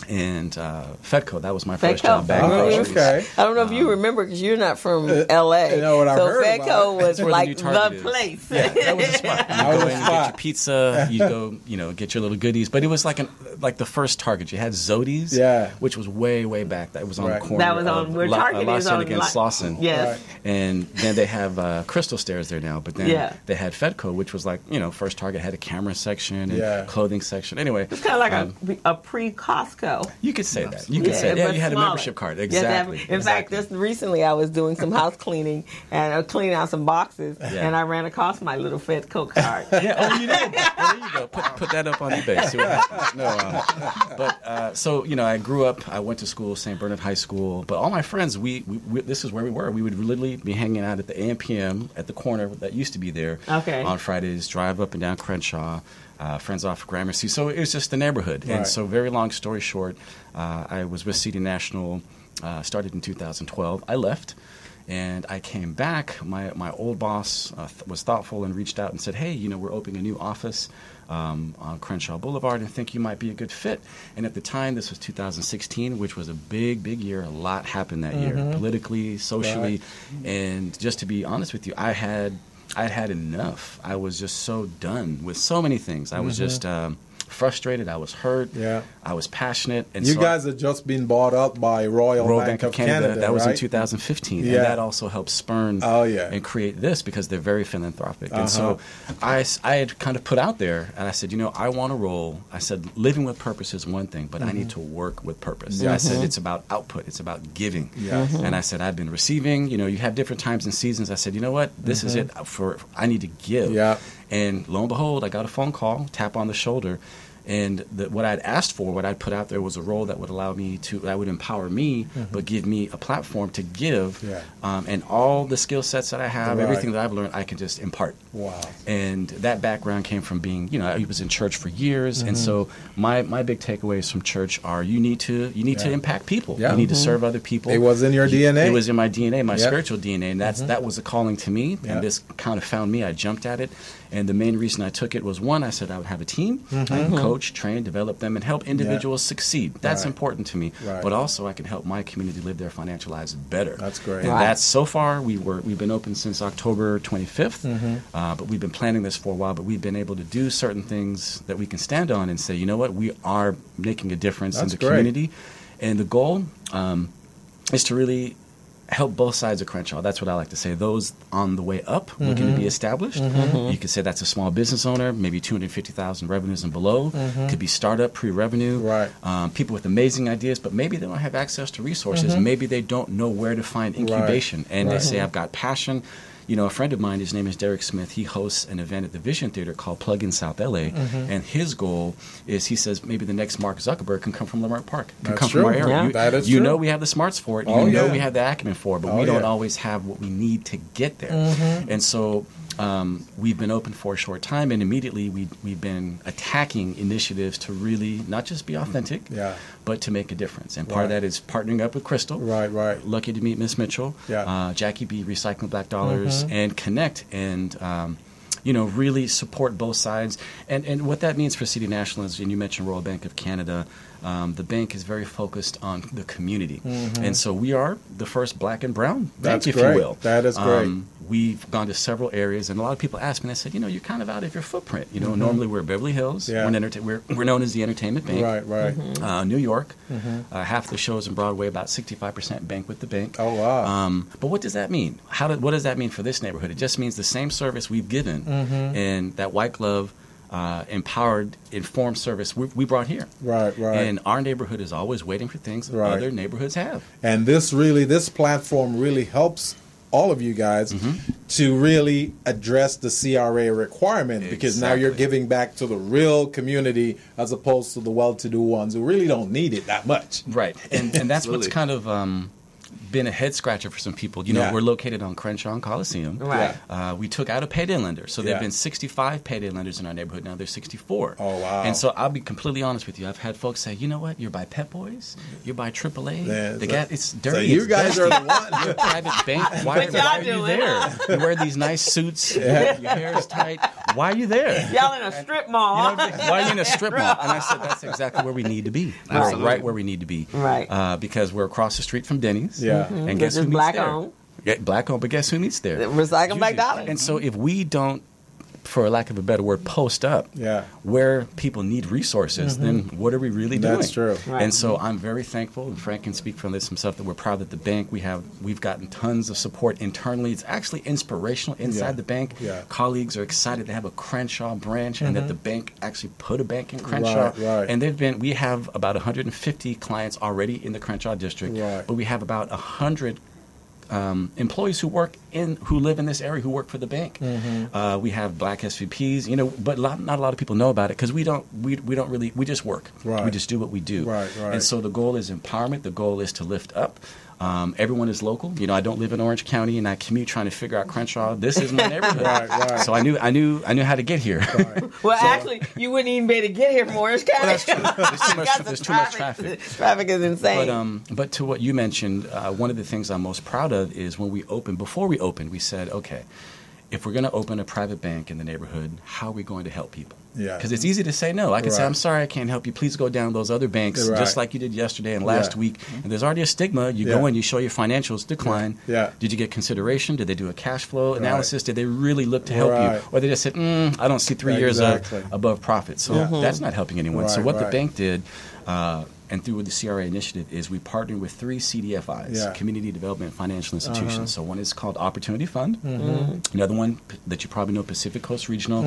and Fedco. That was my first job back in groceries. Okay. I don't know if you remember, because you're not from L.A. You know what I so heard Fedco about. was where the like new the Target is. place. Yeah, that was a spot. You That was go a in, spot. get your pizza, you go, get your little goodies. But it was like like the first Target. You had Zodi's, which was way back. That was on the corner. That was on where Target is on against Slauson. Yes. And then they have Crystal Stairs there now. But then they had Fedco, which was like, first Target had a camera section and clothing section. Anyway, it's kind of like a pre-Costco. You could say that. You could say you had a membership card. Exactly. In fact, just recently I was doing some house cleaning and cleaning out some boxes, and I ran across my little Fedco card. You did. There you go. Put that up on eBay. See what happens. No, so I grew up. I went to school, St. Bernard High School. But all my friends, we this is where we were. We would literally be hanging out at the AM/PM at the corner that used to be there on Fridays. Drive up and down Crenshaw. Friends off of Gramercy. So it was just the neighborhood. And so very long story short, I was with CD National, started in 2012. I left. And I came back. My old boss was thoughtful and reached out and said, hey, we're opening a new office on Crenshaw Boulevard and think you might be a good fit. And at the time, this was 2016, which was a big year. A lot happened that year, politically, socially. And just to be honest with you, I'd had enough. I was just so done with so many things. I was just frustrated. I was hurt. I was passionate. And you guys had just been bought up by Royal Bank of Canada. That was in 2015. And that also helped spurn and create this because they're very philanthropic. And so I had kind of put out there, and I said, I want a role. I said, living with purpose is one thing, but I need to work with purpose. I said, it's about output. It's about giving. And I said, I've been receiving. You have different times and seasons. I said, you know what? This is it. I need to give. And lo and behold, I got a phone call, tap on the shoulder. And what I'd asked for, what I'd put out there was a role that would allow me that would empower me, but give me a platform to give. And all the skill sets that I have, everything that I've learned, I can just impart. Wow. And that background came from being, I was in church for years. And so my big takeaways from church are you need to impact people. You need to serve other people. It was in your DNA. It was in my DNA, my spiritual DNA. And that was a calling to me. And this kind of found me. I jumped at it. And the main reason I took it was, one, I said I would have a team. I could coach, train, develop them, and help individuals succeed. That's important to me. But also I can help my community live their financial lives better. That's great. And that's so far, we've been open since October 25th. But we've been planning this for a while, but we've been able to do certain things that we can stand on and say, you know what, we are making a difference in the community. And the goal is to really help both sides of Crenshaw. That's what I like to say. Those on the way up, looking to be established. You could say that's a small business owner, maybe $250,000 revenues and below. Could be startup, pre-revenue. People with amazing ideas, but maybe they don't have access to resources. Maybe they don't know where to find incubation. And they say, I've got passion. A friend of mine, his name is Derek Smith, he hosts an event at the Vision Theater called Plug in South LA. And his goal is, he says, maybe the next Mark Zuckerberg can come from Leimert Park, can come from our area. That is true. We have the smarts for it. We have the acumen for it, but we don't always have what we need to get there. And so we've been open for a short time, and immediately we've been attacking initiatives to really not just be authentic, but to make a difference. And part of that is partnering up with Crystal. Lucky to meet Miss Mitchell, Jackie B, Recycling Black Dollars, and connect and really support both sides. And what that means for City National is, and you mentioned Royal Bank of Canada, the bank is very focused on the community. And so we are the first black and brown bank, if you will. That is great. We've gone to several areas, and a lot of people ask me, and I said, you're kind of out of your footprint. Normally we're Beverly Hills. We're known as the entertainment bank. New York. Half the shows in Broadway, about 65% bank with the bank. Oh, wow. But what does that mean? What does that mean for this neighborhood? It just means the same service we've given and that white glove, empowered, informed service we brought here. And our neighborhood is always waiting for things that other neighborhoods have. And this platform really helps all of you guys to really address the CRA requirement, because now you're giving back to the real community as opposed to the well-to-do ones who really don't need it that much. And that's what's kind of been a head scratcher for some people. We're located on Crenshaw and Coliseum. We took out a payday lender. So there have been 65 payday lenders in our neighborhood. Now there's 64. Oh, wow. And so I'll be completely honest with you. I've had folks say, you know what? You're by Pep Boys. You're by AAA. It's dirty. So you guys are the one. You're a private bank. Why are you there? You wear these nice suits. Your hair is tight. Why are you there? Y'all in a strip mall. Why are you in a strip mall? And I said, that's exactly where we need to be. We're right where we need to be. Because we're across the street from Denny's. And guess who meets black there? owned. Black owned, but guess who meets there? Recycling Black Dollars. And so if we don't for lack of a better word, post up where people need resources, then what are we really doing? That's true. Right. And so I'm very thankful, and Frank can speak from this himself, that we're proud that the bank, we've gotten tons of support internally. It's actually inspirational inside the bank. Yeah. Colleagues are excited to have a Crenshaw branch and that the bank actually put a bank in Crenshaw. Right. And we have about 150 clients already in the Crenshaw district, but we have about 100 employees who live in this area who work for the bank. We have black SVPs, but not a lot of people know about it because we just work. Right. We just do what we do. Right. And so the goal is empowerment. The goal is to lift up. Everyone is local. I don't live in Orange County, and I commute trying to figure out Crenshaw. This is my neighborhood. Right. So I knew how to get here. Right. Well, actually, you wouldn't even be able to get here from Orange County. Well, that's true. There's too much traffic. Traffic is insane. But to what you mentioned, one of the things I'm most proud of is when before we opened, we said, okay, if we're going to open a private bank in the neighborhood, how are we going to help people? Yeah. Because it's easy to say no. I can say, I'm sorry, I can't help you. Please go down those other banks, just like you did yesterday and last week. And there's already a stigma. You go in, you show your financials decline. Yeah. Did you get consideration? Did they do a cash flow analysis? Did they really look to help you? Or they just said, I don't see 3 years above profit. So that's not helping anyone. So what the bank did, and through the CRA initiative, is we partnered with 3 CDFIs, Community Development Financial Institutions. So one is called Opportunity Fund. Another one that you probably know, Pacific Coast Regional,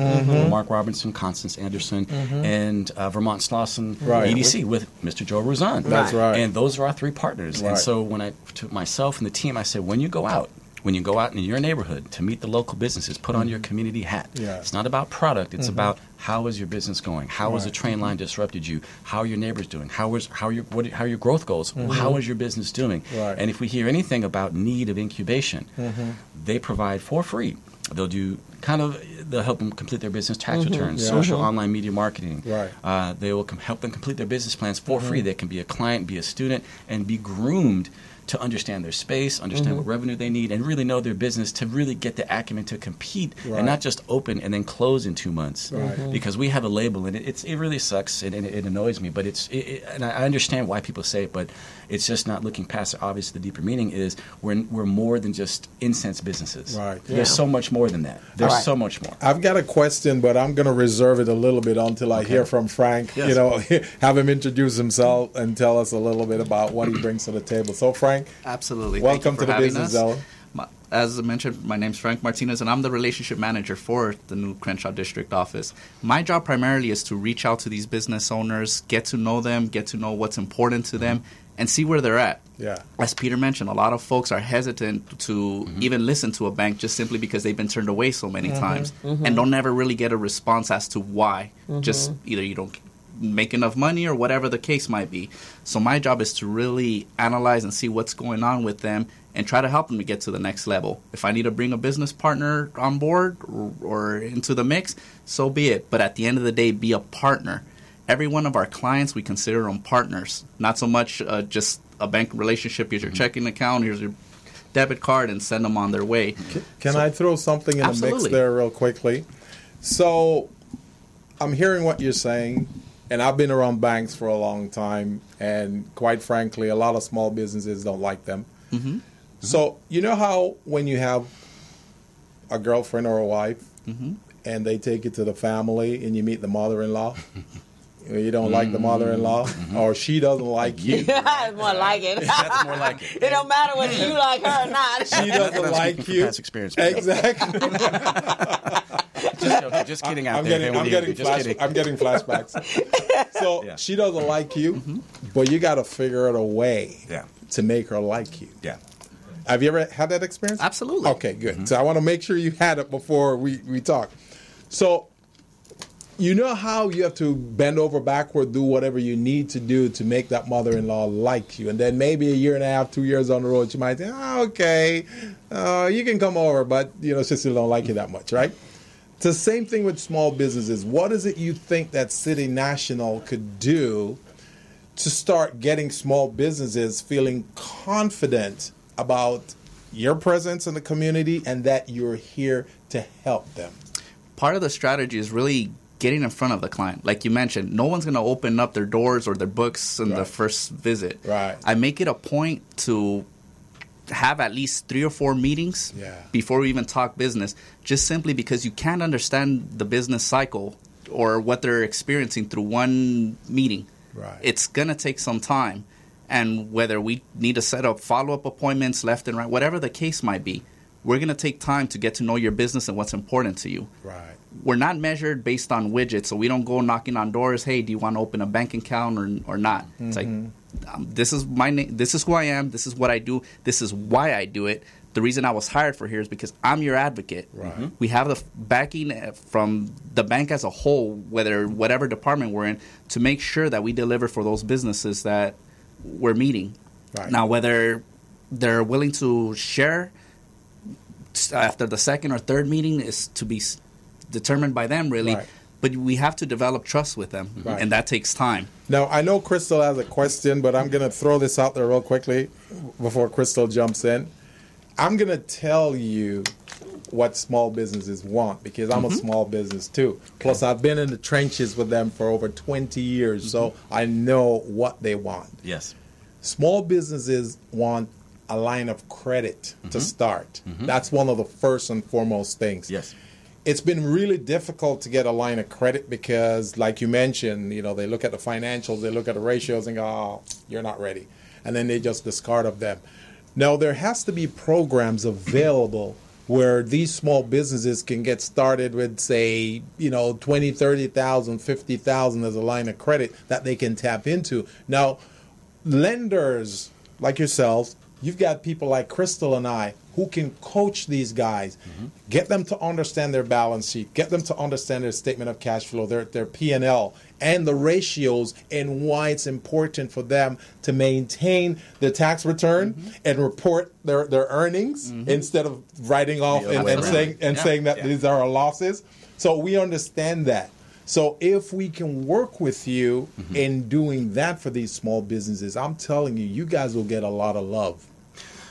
Mark Robinson, Constance Anderson, and Vermont Slauson EDC with Mr. Joe Rozan. That's right. And those are our 3 partners. And so when I took myself and the team, I said, when you go out in your neighborhood to meet the local businesses, put on your community hat. It's not about product. It's about how is your business going? How has the train line disrupted you? How are your neighbors doing? How are your growth goals? How is your business doing? And if we hear anything about need of incubation, they provide for free. They'll help them complete their business tax returns, social online media marketing. They will help them complete their business plans for free. They can be a client, be a student, and be groomed to understand their space, understand what revenue they need, and really know their business to really get the acumen to compete and not just open and then close in 2 months. Because we have a label, and it really sucks, and it annoys me. But and I understand why people say it, but it's just not looking past it. Obviously, the deeper meaning is we're more than just incense businesses. There's so much more than that. There's so much more. I've got a question, but I'm going to reserve it a little bit until I hear from Frank. Have him introduce himself and tell us a little bit about what he brings to the table. So, Frank, absolutely. Welcome to the Business Zone. As I mentioned, my name's Frank Martinez, and I'm the relationship manager for the new Crenshaw District office. My job primarily is to reach out to these business owners, get to know them, get to know what's important to them, and see where they're at. As Peter mentioned, a lot of folks are hesitant to even listen to a bank just simply because they've been turned away so many times and don't never really get a response as to why. Just either you don't make enough money or whatever the case might be. So my job is to really analyze and see what's going on with them and try to help them to get to the next level. If I need to bring a business partner on board or into the mix, so be it. But at the end of the day, be a partner. Every one of our clients, we consider them partners, not so much just a bank relationship. Here's your checking account, here's your debit card, and send them on their way. Can I throw something in the mix there real quickly? So I'm hearing what you're saying, and I've been around banks for a long time, and quite frankly, a lot of small businesses don't like them. So you know how when you have a girlfriend or a wife, and they take you to the family, and you meet the mother-in-law, you don't like the mother-in-law, or she doesn't like you. It's more like it. That's more like it. It don't matter whether you like her or not. She doesn't like you. Past experience. Exactly. Just kidding out I'm there. getting flashbacks. So she doesn't like you, but you got to figure out a way to make her like you. Have you ever had that experience? Absolutely. Okay, good. So I want to make sure you had it before we talk. So you know how you have to bend over backward, do whatever you need to do to make that mother-in-law like you. And then maybe a year and a half, 2 years on the road, she might say, okay, you can come over, but she still don't like you that much, right? It's the same thing with small businesses. What is it you think that City National could do to start getting small businesses feeling confident about your presence in the community and that you're here to help them? Part of the strategy is really getting in front of the client. Like you mentioned, no one's going to open up their doors or their books in the first visit. Right. I make it a point to have at least 3 or 4 meetings before we even talk business, just simply because you can't understand the business cycle or what they're experiencing through one meeting. Right. It's going to take some time. And whether we need to set up follow-up appointments left and right, whatever the case might be, we're going to take time to get to know your business and what's important to you. Right. We're not measured based on widgets, so we don't go knocking on doors, hey, do you want to open a bank account or not? It's like, this is my name, this is who I am, this is what I do, this is why I do it. The reason I was hired for here is because I'm your advocate. Right. We have the backing from the bank as a whole, whatever department we're in, to make sure that we deliver for those businesses that we're meeting. Right. Now, whether they're willing to share after the second or third meeting is to be determined by them, really. Right. But we have to develop trust with them, Right. and that takes time. Now, I know Crystal has a question, but I'm going to throw this out there real quickly before Crystal jumps in. I'm going to tell you what small businesses want, because I'm a small business too. Plus, I've been in the trenches with them for over 20 years, so I know what they want. Yes. Small businesses want a line of credit to start. That's one of the first and foremost things. Yes. It's been really difficult to get a line of credit because, like you mentioned, you know, they look at the financials, they look at the ratios and go, oh, you're not ready. And then they just discard of them. Now, there has to be programs available where these small businesses can get started with, say, you know, 20, 30,000, 50,000 as a line of credit that they can tap into. Now, lenders like yourselves, you've got people like Crystal and I who can coach these guys, get them to understand their balance sheet, get them to understand their statement of cash flow, their P&L, and the ratios, and why it's important for them to maintain their tax return and report their earnings instead of writing off and saying that these are our losses. So we understand that. So if we can work with you in doing that for these small businesses, I'm telling you, you guys will get a lot of love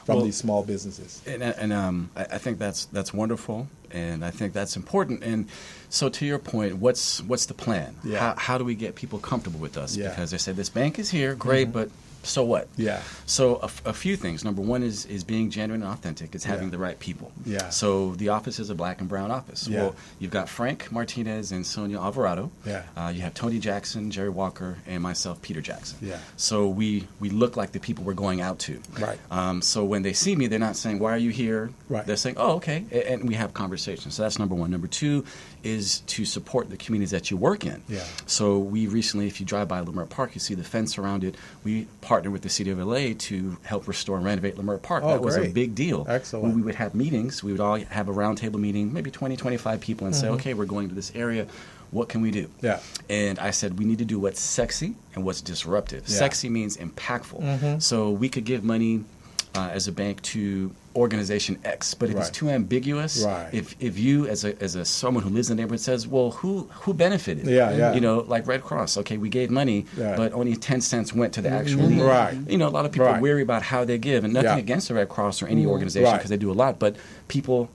from these small businesses. And I think that's wonderful, and I think that's important. And so to your point, what's the plan? Yeah. How do we get people comfortable with us? Yeah. Because they say this bank is here, great, but so what? Yeah. So a few things. Number one is being genuine and authentic. It's having the right people. Yeah. So the office is a black and brown office. Yeah. Well, you've got Frank Martinez and Sonia Alvarado. Yeah. You have Tony Jackson, Jerry Walker, and myself, Peter Jackson. Yeah. So we look like the people we're going out to. Right. So when they see me, they're not saying, why are you here? Right. They're saying, oh, okay. And we have conversations. So that's number one. Number two is to support the communities that you work in. Yeah. So we recently, if you drive by Leimert Park, you see the fence around it. We partnered with the city of LA to help restore and renovate Leimert Park. Oh, that was a great. big deal. Excellent. When we would have meetings, we would all have a roundtable meeting, maybe 20, 25 people, and say, okay, we're going to this area. What can we do? Yeah. And I said, we need to do what's sexy and what's disruptive. Yeah. Sexy means impactful. So we could give money as a bank to organization X, but if it's too ambiguous, if you as a someone who lives in the neighborhood says, well, who benefited? You know, like Red Cross. Okay, we gave money, but only 10 cents went to the actual need. You know, a lot of people worry about how they give, and nothing against the Red Cross or any organization because they do a lot, but people.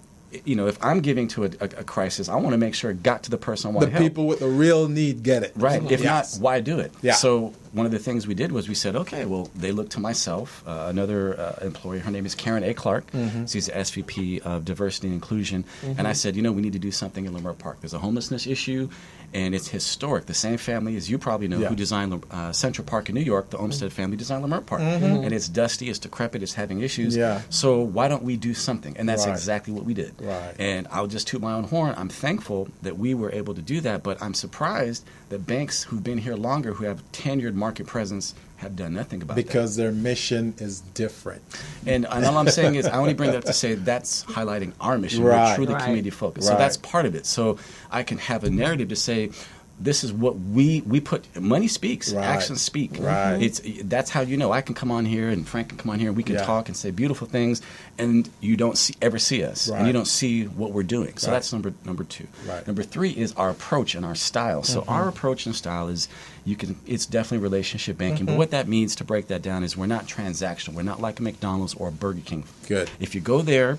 You know, if I'm giving to a crisis, I want to make sure it got to the person I want to help. The people with the real need get it. Right. If not, why do it? Yeah. So one of the things we did was we said, okay, well, they looked to myself, another employee. Her name is Karen A. Clark. She's the SVP of Diversity and Inclusion. And I said, you know, we need to do something in Leimert Park. There's a homelessness issue, and it's historic. The same family, as you probably know, who designed Central Park in New York, the Olmsted family designed Leimert Park. And it's dusty, it's decrepit, it's having issues. So why don't we do something? And that's exactly what we did. And I'll just toot my own horn. I'm thankful that we were able to do that, but I'm surprised that banks who've been here longer, who have tenured market presence, have done nothing about that. Because their mission is different. And all I'm saying is I only bring that up to say that's highlighting our mission. We're truly community focused. So that's part of it. So I can have a narrative to say, this is what we put. Money speaks. Actions speak. That's how you know. I can come on here and Frank can come on here and we can talk and say beautiful things, and you don't ever see us, and you don't see what we're doing. So that's number two. Number three is our approach and our style. So our approach and style is it's definitely relationship banking. But what that means, to break that down, is we're not transactional. We're not like a McDonald's or a Burger King. Good. If you go there,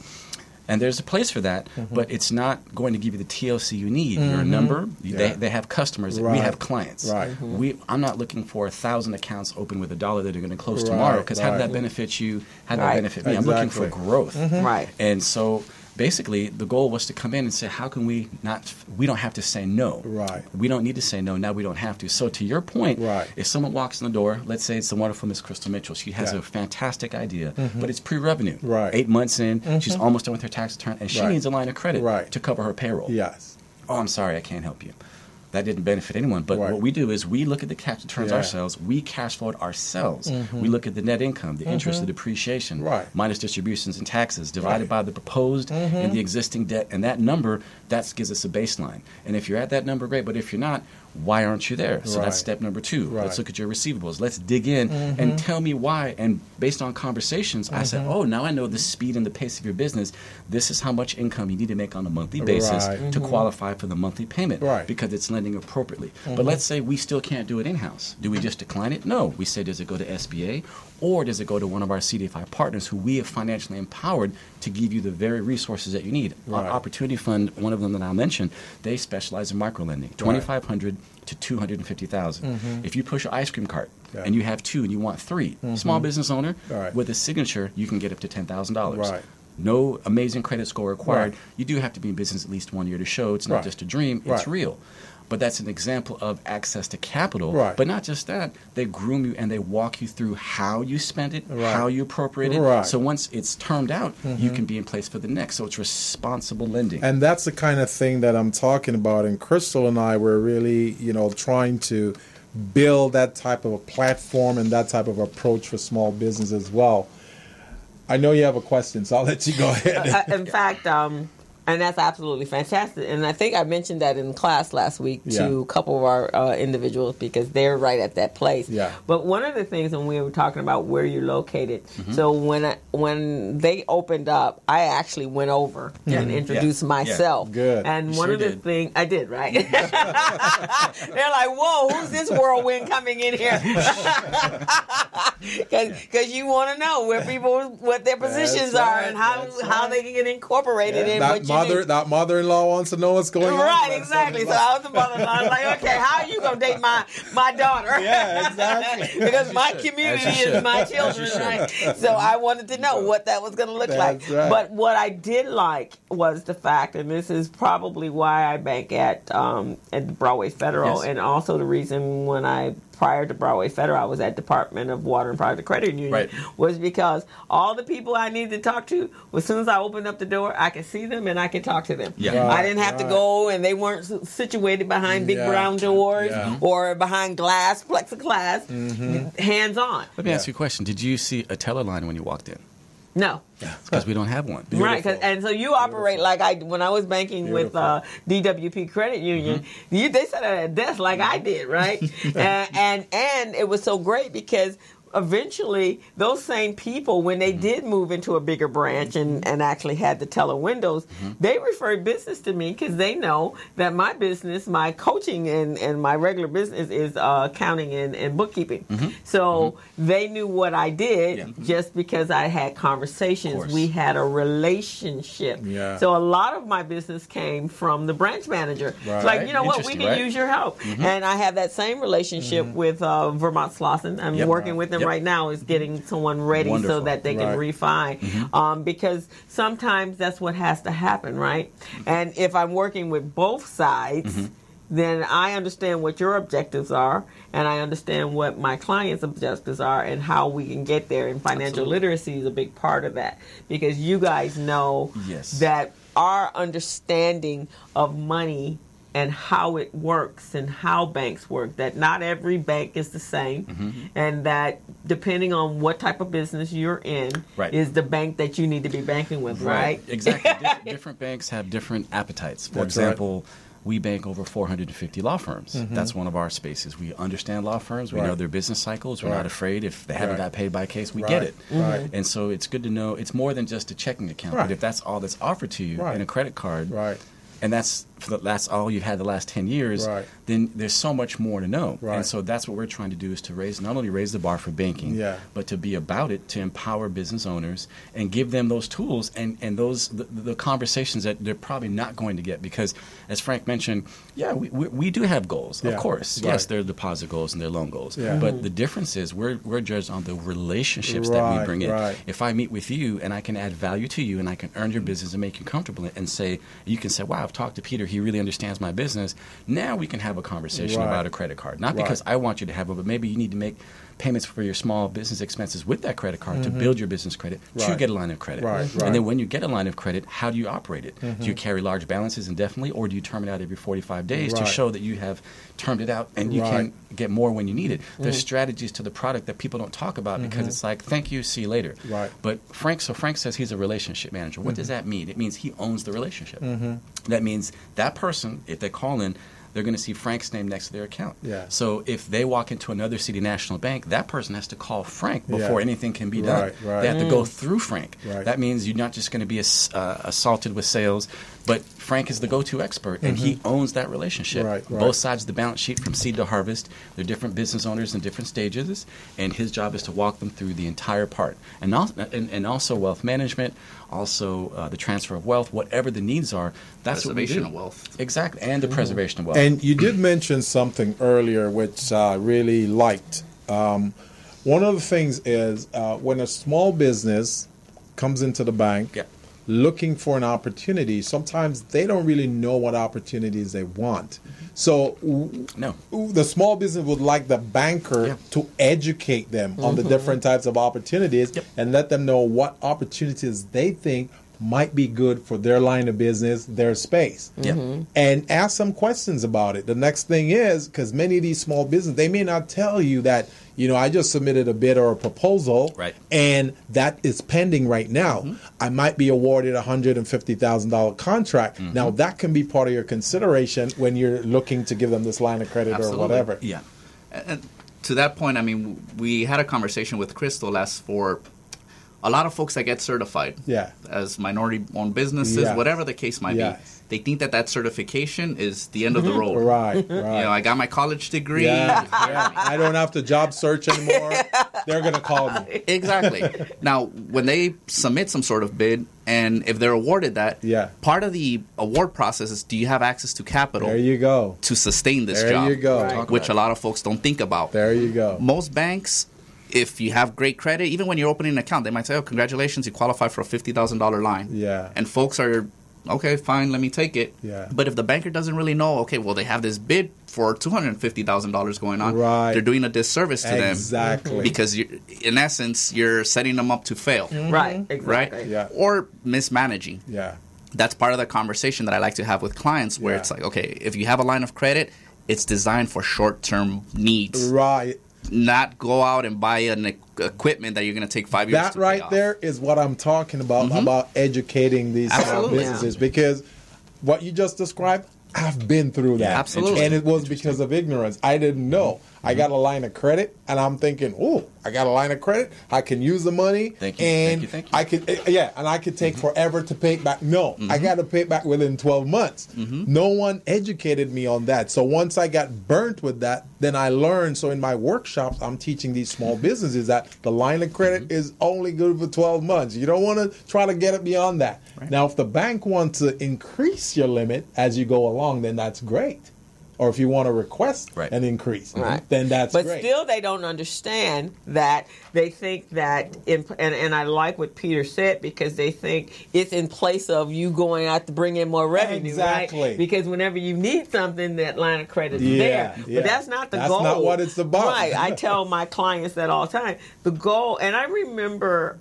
And there's a place for that, but it's not going to give you the TLC you need. You're a number. They have customers. We have clients. Right. I'm not looking for 1,000 accounts open with $1 that are going to close tomorrow, because how did that benefit you? How did that benefit me? I'm looking for growth. Right. And so basically, the goal was to come in and say, how can we don't have to say no. Right. We don't need to say no. Now we don't have to. So to your point, if someone walks in the door, let's say it's the wonderful Miss Crystal Mitchell. She has a fantastic idea, but it's pre-revenue. Right. 8 months in, she's almost done with her tax return, and she needs a line of credit to cover her payroll. Yes. Oh, I'm sorry, I can't help you. That didn't benefit anyone. But what we do is we look at the tax returns ourselves. We cash flow it ourselves. We look at the net income, the interest, the depreciation, minus distributions and taxes, divided by the proposed and the existing debt. And that number, that gives us a baseline. And if you're at that number, great. But if you're not, why aren't you there? So that's step number 2. Let's look at your receivables. Let's dig in and tell me why. And based on conversations, I said, oh, now I know the speed and the pace of your business. This is how much income you need to make on a monthly basis to qualify for the monthly payment because it's lending appropriately. But let's say we still can't do it in-house. Do we just decline it? No. We say, does it go to SBA or does it go to one of our CDFI partners who we have financially empowered to give you the very resources that you need? Our Opportunity Fund, one of them that I'll mention, they specialize in microlending, $2,500 to $250,000. If you push an ice cream cart and you have 2 and you want 3, small business owner, with a signature, you can get up to $10,000. No amazing credit score required. You do have to be in business at least 1 year to show it's not just a dream, it's real. But that's an example of access to capital. But not just that, they groom you and they walk you through how you spend it, how you appropriate it. So once it's termed out, you can be in place for the next. So it's responsible lending. And that's the kind of thing that I'm talking about. And Crystal and I were really, trying to build that type of a platform and that type of approach for small business as well. I know you have a question, so I'll let you go ahead. In fact, and that's absolutely fantastic. And I think I mentioned that in class last week to a couple of our individuals because they're right at that place. But one of the things when we were talking about where you're located, so when they opened up, I actually went over and introduced myself. Good. And one of the things, I did, right? They're like, whoa, who's this whirlwind coming in here? Because you want to know where people, what their positions are and how they can get incorporated in what you that mother-in-law wants to know what's going on. Right, exactly. So I was the mother-in-law. I was like, okay, how are you going to date my daughter? Yeah, exactly. Because my community is my children, right? So I wanted to know what that was going to look like. Right. But what I did like was the fact, and this is probably why I bank at Broadway Federal, and also the reason prior to Broadway Federal, I was at Department of Water and Private Credit Union, was because all the people I needed to talk to, as soon as I opened up the door, I could see them and I could talk to them. I didn't have to go, and they weren't situated behind big brown doors or behind plexiglass, hands-on. Let me ask you a question. Did you see a teller line when you walked in? No. It's because we don't have one. Right, and so you operate like when I was banking with DWP Credit Union, they sat at a desk like I did, right? and it was so great because eventually those same people, when they did move into a bigger branch and actually had the teller windows, they referred business to me because they know that my business, my coaching and my regular business is accounting and bookkeeping. So they knew what I did just because I had conversations. We had a relationship. So a lot of my business came from the branch manager. It's like, you know what, we can use your help. And I have that same relationship with Vermont Slauson. I'm working with them right now, is getting someone ready so that they can refine. Because sometimes that's what has to happen, right? And if I'm working with both sides, then I understand what your objectives are, and I understand what my client's objectives are, and how we can get there. And financial literacy is a big part of that, because you guys know that our understanding of money and how it works and how banks work, that not every bank is the same, and that depending on what type of business you're in is the bank that you need to be banking with, right? Exactly. Different banks have different appetites. For example, we bank over 450 law firms. That's one of our spaces. We understand law firms. We know their business cycles. We're not afraid. If they haven't got paid by case, we get it. And so it's good to know it's more than just a checking account. But if that's all that's offered to you in a credit card, and that's that's all you've had the last 10 years, Right. then there's so much more to know. Right. And so that's what we're trying to do, is to not only raise the bar for banking, but to be about it, to empower business owners and give them those tools and those the conversations that they're probably not going to get. Because, as Frank mentioned, we do have goals, of course. Right. Yes, they're deposit goals and they're loan goals. Yeah. But the difference is we're judged on the relationships that we bring in. Right. If I meet with you and I can add value to you and I can earn your business and make you comfortable and say, you can say, wow, I've talked to Peter, he really understands my business. Now we can have a conversation about a credit card. Not because I want you to have it, but maybe you need to make payments for your small business expenses with that credit card to build your business credit to get a line of credit. And then when you get a line of credit, how do you operate it? Do you carry large balances indefinitely, or do you term it out every 45 days to show that you have termed it out and you can get more when you need it? There's strategies to the product that people don't talk about because it's like, thank you, see you later. But Frank says he's a relationship manager. What does that mean? It means he owns the relationship. That means that person, if they call in, they're going to see Frank's name next to their account. So if they walk into another City National Bank, that person has to call Frank before anything can be done. They have to go through Frank. That means you're not just going to be assaulted with sales, but Frank is the go-to expert, and he owns that relationship. Both sides of the balance sheet, from seed to harvest. They're different business owners in different stages, and his job is to walk them through the entire part. And also wealth management, also the transfer of wealth, whatever the needs are, that's what we do. Preservation of wealth. Exactly, and the preservation of wealth. And you did mention something earlier which I really liked. One of the things is when a small business comes into the bank looking for an opportunity, sometimes they don't really know what opportunities they want. So the small business would like the banker to educate them on the different types of opportunities and let them know what opportunities they think might be good for their line of business, their space. And ask some questions about it. The next thing is, because many of these small businesses, they may not tell you that, I just submitted a bid or a proposal, and that is pending right now. I might be awarded a $150,000 contract. Now, that can be part of your consideration when you're looking to give them this line of credit or whatever. And to that point, I mean, we had a conversation with Crystal for a lot of folks that get certified as minority-owned businesses, whatever the case might be. They think that certification is the end of the road. I got my college degree. I don't have to job search anymore. They're going to call me. Exactly. Now, when they submit some sort of bid, and if they're awarded that, part of the award process is, do you have access to capital to sustain this job? There you go. Which a lot of folks don't think about. There you go. Most banks, if you have great credit, even when you're opening an account, they might say, oh, congratulations, you qualify for a $50,000 line. And folks are, okay, fine, let me take it. But if the banker doesn't really know, okay, well, they have this bid for $250,000 going on, they're doing a disservice to them. Because, in essence, you're setting them up to fail. Or mismanaging. That's part of the conversation that I like to have with clients, where it's like, okay, if you have a line of credit, it's designed for short-term needs. Not go out and buy an equipment that you're going to take 5 years to pay off. There is what I'm talking about educating these small businesses. Because what you just described, I've been through that. And it was because of ignorance. I didn't know. I got a line of credit, and I'm thinking, oh, I got a line of credit. I can use the money. Thank you. I could, and I could take forever to pay it back. No, I got to pay it back within 12 months. No one educated me on that. So once I got burnt with that, then I learned. So in my workshops, I'm teaching these small businesses that the line of credit is only good for 12 months. You don't want to try to get it beyond that. Now, if the bank wants to increase your limit as you go along, then that's great. Or if you want to request an increase, then that's great. But still, they don't understand that. They think that, and I like what Peter said, because they think it's in place of you going out to bring in more revenue, right? Because whenever you need something, that line of credit is there. But that's not the goal. That's not what it's about. Right. I tell my clients that all the time. The goal, and I remember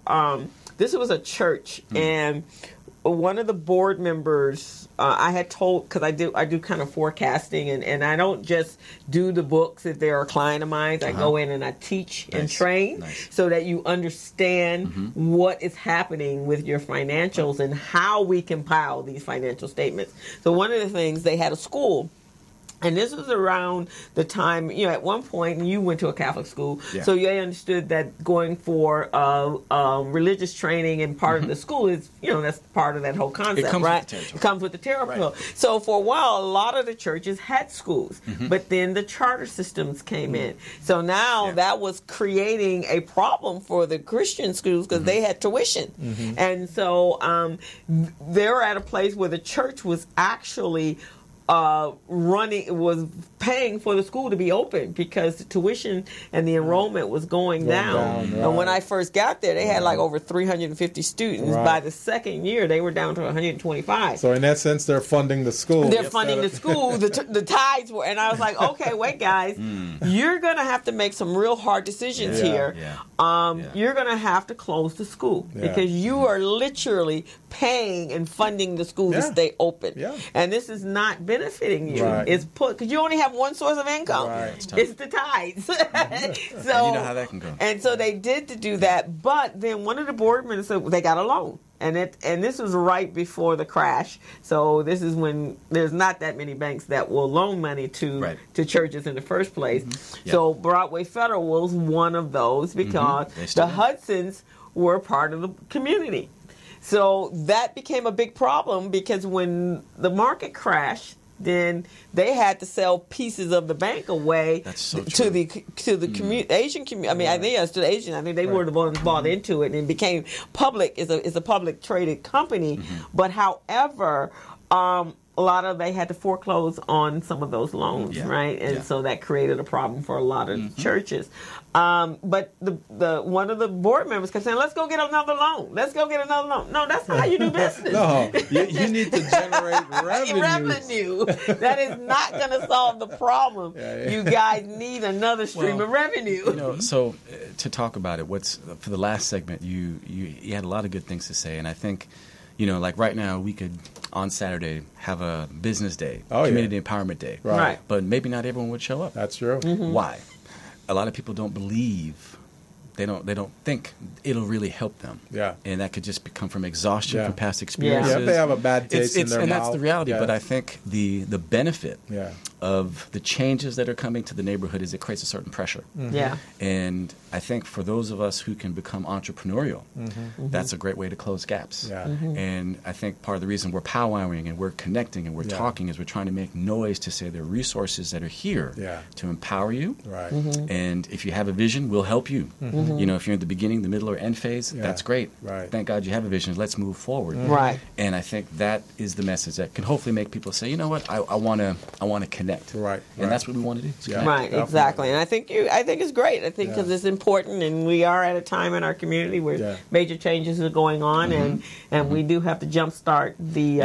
this was a church, and one of the board members, I had told, because I do kind of forecasting, and I don't just do the books if they're a client of mine. I go in and I teach and train so that you understand what is happening with your financials and how we compile these financial statements. So one of the things, they had a school, And this was around the time, at one point, you went to a Catholic school, Yeah. so you understood that going for religious training and part of the school is, that's part of that whole concept, comes right? with the territory. It comes with the territory. So for a while, a lot of the churches had schools, but then the charter systems came in. So now that was creating a problem for the Christian schools because they had tuition. And so they're at a place where the church was actually was paying for the school to be open because the tuition and the enrollment was going down. And when I first got there, they had like over 350 students. Right. By the second year, they were down to 125. So in that sense, they're funding the school. They're funding the school. The tides were, and I was like, okay, wait, guys, you're going to have to make some real hard decisions here. You're going to have to close the school because you are literally paying and funding the school to stay open. And this is not benefiting you. Right. It's because you only have one source of income. Right. It's the tides. So, And you know how that can go. And so they did to do that, but then one of the board members said they got a loan. And this was right before the crash. So this is when there's not that many banks that will loan money to churches in the first place. So Broadway Federal was one of those because the Hudsons were part of the community. So that became a big problem because when the market crashed, then they had to sell pieces of the bank away to the Asian community. I mean, I think it's to the Asian. I think they were the ones bought into it, and it became public. It's a public traded company. But however, a lot of they had to foreclose on some of those loans, right? And so that created a problem for a lot of churches. But the one of the board members kept saying, "Let's go get another loan. Let's go get another loan." No, that's not how you do business. No, you need to generate revenue. That is not going to solve the problem. You guys need another stream of revenue. So to talk about it, for the last segment, you had a lot of good things to say, and I think, like right now, we could on Saturday have a business day, community empowerment day, Right. But maybe not everyone would show up. That's true. Why? A lot of people don't believe. They don't think it'll really help them. Yeah. And that could just come from exhaustion from past experiences. Yeah, if they have a bad taste in their and mouth. that's the reality. Yeah. But I think the benefit of the changes that are coming to the neighborhood is it creates a certain pressure. Yeah. And I think for those of us who can become entrepreneurial, that's a great way to close gaps. Yeah. And I think part of the reason we're powwowing and we're connecting and we're talking is we're trying to make noise to say there are resources that are here to empower you. Right. And if you have a vision, we'll help you. If you're in the beginning, the middle, or end phase, that's great. Right. Thank God you have a vision. Let's move forward. Right. And I think that is the message that can hopefully make people say, you know what, I want to connect. Right. And that's what we want to do. Yeah. Right, Definitely. exactly. And I think it's great. I think because it's important, and we are at a time in our community where major changes are going on, and we do have to jumpstart the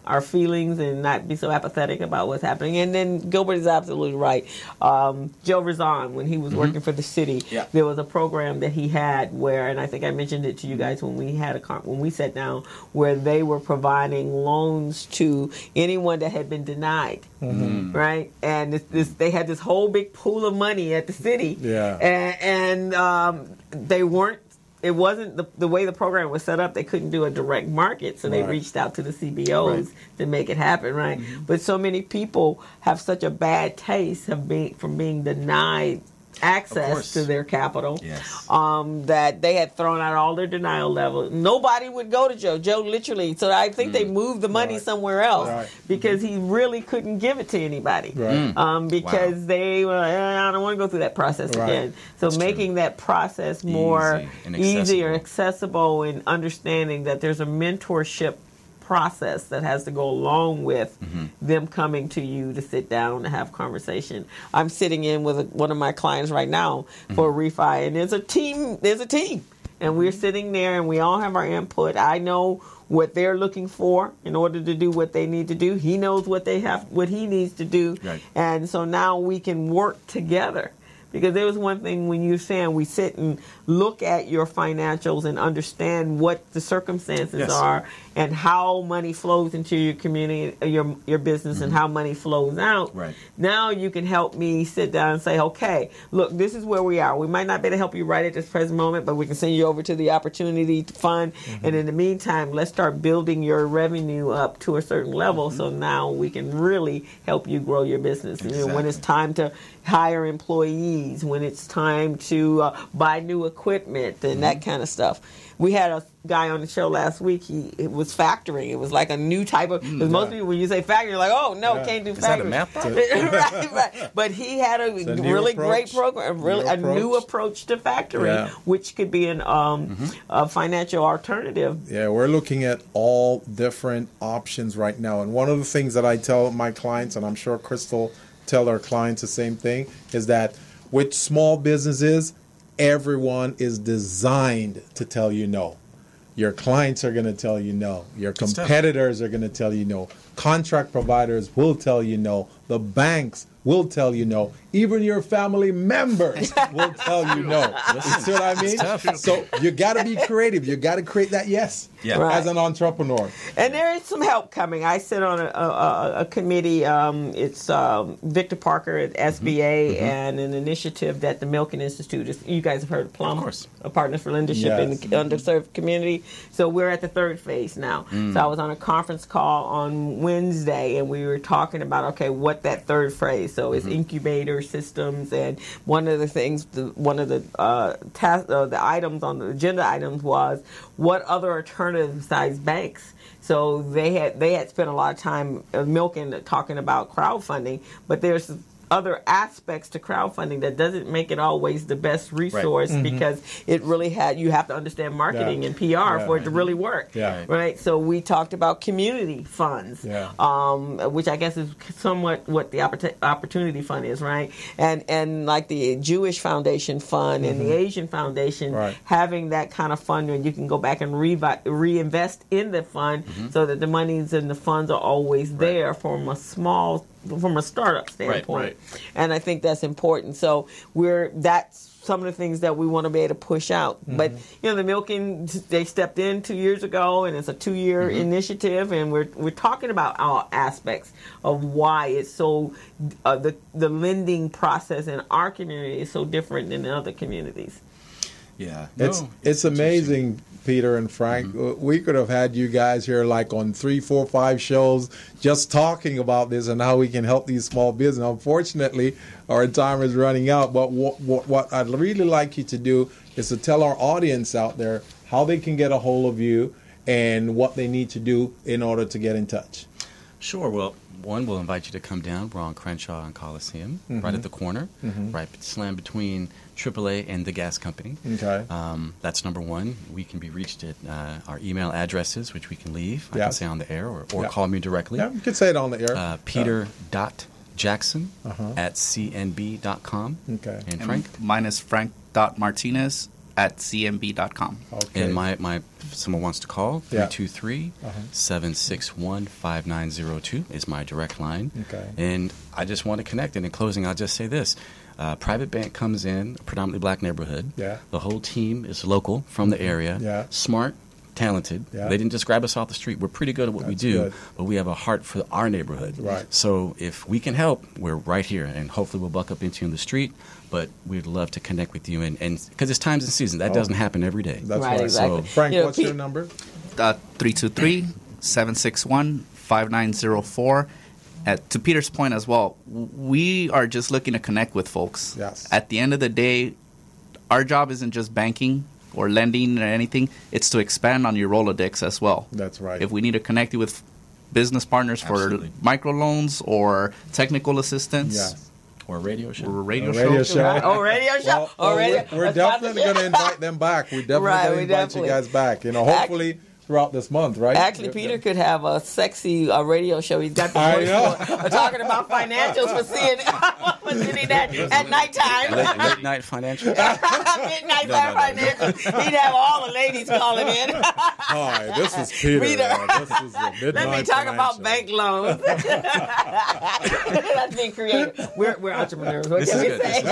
our feelings and not be so apathetic about what's happening. And then Gilbert is absolutely right. Joe Rizan, when he was working for the city, there was a program that he had where, and I think I mentioned it to you guys when we had when we sat down, where they were providing loans to anyone that had been denied, right? And they had this whole big pool of money at the city, and they weren't. It wasn't the way the program was set up. They couldn't do a direct market, so they reached out to the CBOs to make it happen, right? But so many people have such a bad taste from being denied access to their capital, that they had thrown out all their denial levels. Nobody would go to Joe. Joe literally, so I think they moved the money somewhere else because he really couldn't give it to anybody. Because they were, I don't want to go through that process again. So that's making that process more easier, accessible, and understanding that there's a mentorship process that has to go along with them coming to you to sit down and have conversation. I'm sitting in with one of my clients right now for a refi, and there's a team, and we're sitting there and we all have our input. I know what they're looking for in order to do what they need to do. He knows what he needs to do. And so now we can work together. Because there was one thing when you're saying we sit and look at your financials and understand what the circumstances are and how money flows into your community, your business, and how money flows out. Right. Now you can help me sit down and say, okay, look, this is where we are. We might not be able to help you right at this present moment, but we can send you over to the opportunity fund. And in the meantime, let's start building your revenue up to a certain level. So now we can really help you grow your business. Exactly. You know, when it's time to hire employees, when it's time to buy new equipment and that kind of stuff. We had a guy on the show last week. It was factoring. It was like a new type of. Because most people, when you say factoring, you're like, oh no, can't do factoring. Right. But he had a really great program, a new approach to factoring, which could be a financial alternative. Yeah, we're looking at all different options right now, and one of the things that I tell my clients, and I'm sure Crystal tell our clients the same thing, is that with small businesses, everyone is designed to tell you no. Your clients are going to tell you no. Your competitors are going to tell you no. Contract providers will tell you no. The banks will tell you no. Even your family members will tell you no. You see what I mean? So you got to be creative. You got to create that yes as an entrepreneur. And there is some help coming. I sit on a committee. It's Victor Parker at SBA and an initiative that the Milken Institute. You guys have heard of Plum? Of course. Partners for Leadership in the Underserved Community. So we're at the third phase now. So I was on a conference call on Wednesday, and we were talking about, okay, what that third phase. So it's incubator systems, and one of the things, one of the the items on the agenda items was what other alternative besides banks. So they had spent a lot of time milking talking about crowdfunding, but there's other aspects to crowdfunding that doesn't make it always the best resource because it really you have to understand marketing and PR for it to really work. Right? So we talked about community funds, which I guess is somewhat what the Opportunity Fund is, right? And like the Jewish Foundation Fund and the Asian Foundation, having that kind of fund where you can go back and reinvest in the fund so that the monies and the funds are always there from a startup standpoint. And I think that's important. So that's some of the things that we want to be able to push out. But the Milken, they stepped in 2 years ago, and it's a 2-year initiative, and we're talking about all aspects of why it's so the lending process in our community is so different than in other communities. Yeah, it's amazing, Peter and Frank. We could have had you guys here like on 3, 4, 5 shows just talking about this and how we can help these small businesses. Unfortunately, our time is running out. But what I'd really like you to do is to tell our audience out there how they can get a hold of you and what they need to do in order to get in touch. Sure. Well, one, we'll invite you to come down. We're on Crenshaw and Coliseum, right at the corner, right slam between AAA and the gas company. Okay. That's number one. We can be reached at our email addresses, which we can leave. I can say on the air or call me directly. Yeah, you can say it on the air. Peter.Jackson at cnb.com. Okay. And Frank? Mine is frank.martinez at cnb.com. Okay. And my someone wants to call, 323-761-5902 is my direct line. Okay. And I just want to connect. And in closing, I'll just say this. Private bank comes in, a predominantly black neighborhood. Yeah. The whole team is local from the area. Yeah. Smart, talented. Yeah. They didn't just grab us off the street. We're pretty good at what we do, but we have a heart for our neighborhood. Right. So if we can help, we're right here, and hopefully we'll buck up into you in the street. But we'd love to connect with you, and because it's times and season. That doesn't happen every day. That's right. Exactly. So, Frank, what's your number? 323-761-5904. To Peter's point as well, we are just looking to connect with folks. Yes. At the end of the day, our job isn't just banking or lending or anything. It's to expand on your Rolodex as well. That's right. If we need to connect you with business partners for microloans or technical assistance. Yes. Or a radio show. Oh, radio show. We're definitely going to invite them back. We're definitely going to invite you guys back. Hopefully throughout this month, right? Actually, Peter could have a sexy radio show. He's got the voice for talking about financials for seeing that at nighttime. Late night financial. Midnight financials. He'd have all the ladies calling in. Hi, this is Peter. This is the Midnight Let me talk about bank loans. That's being creative. We're entrepreneurs. What can we say?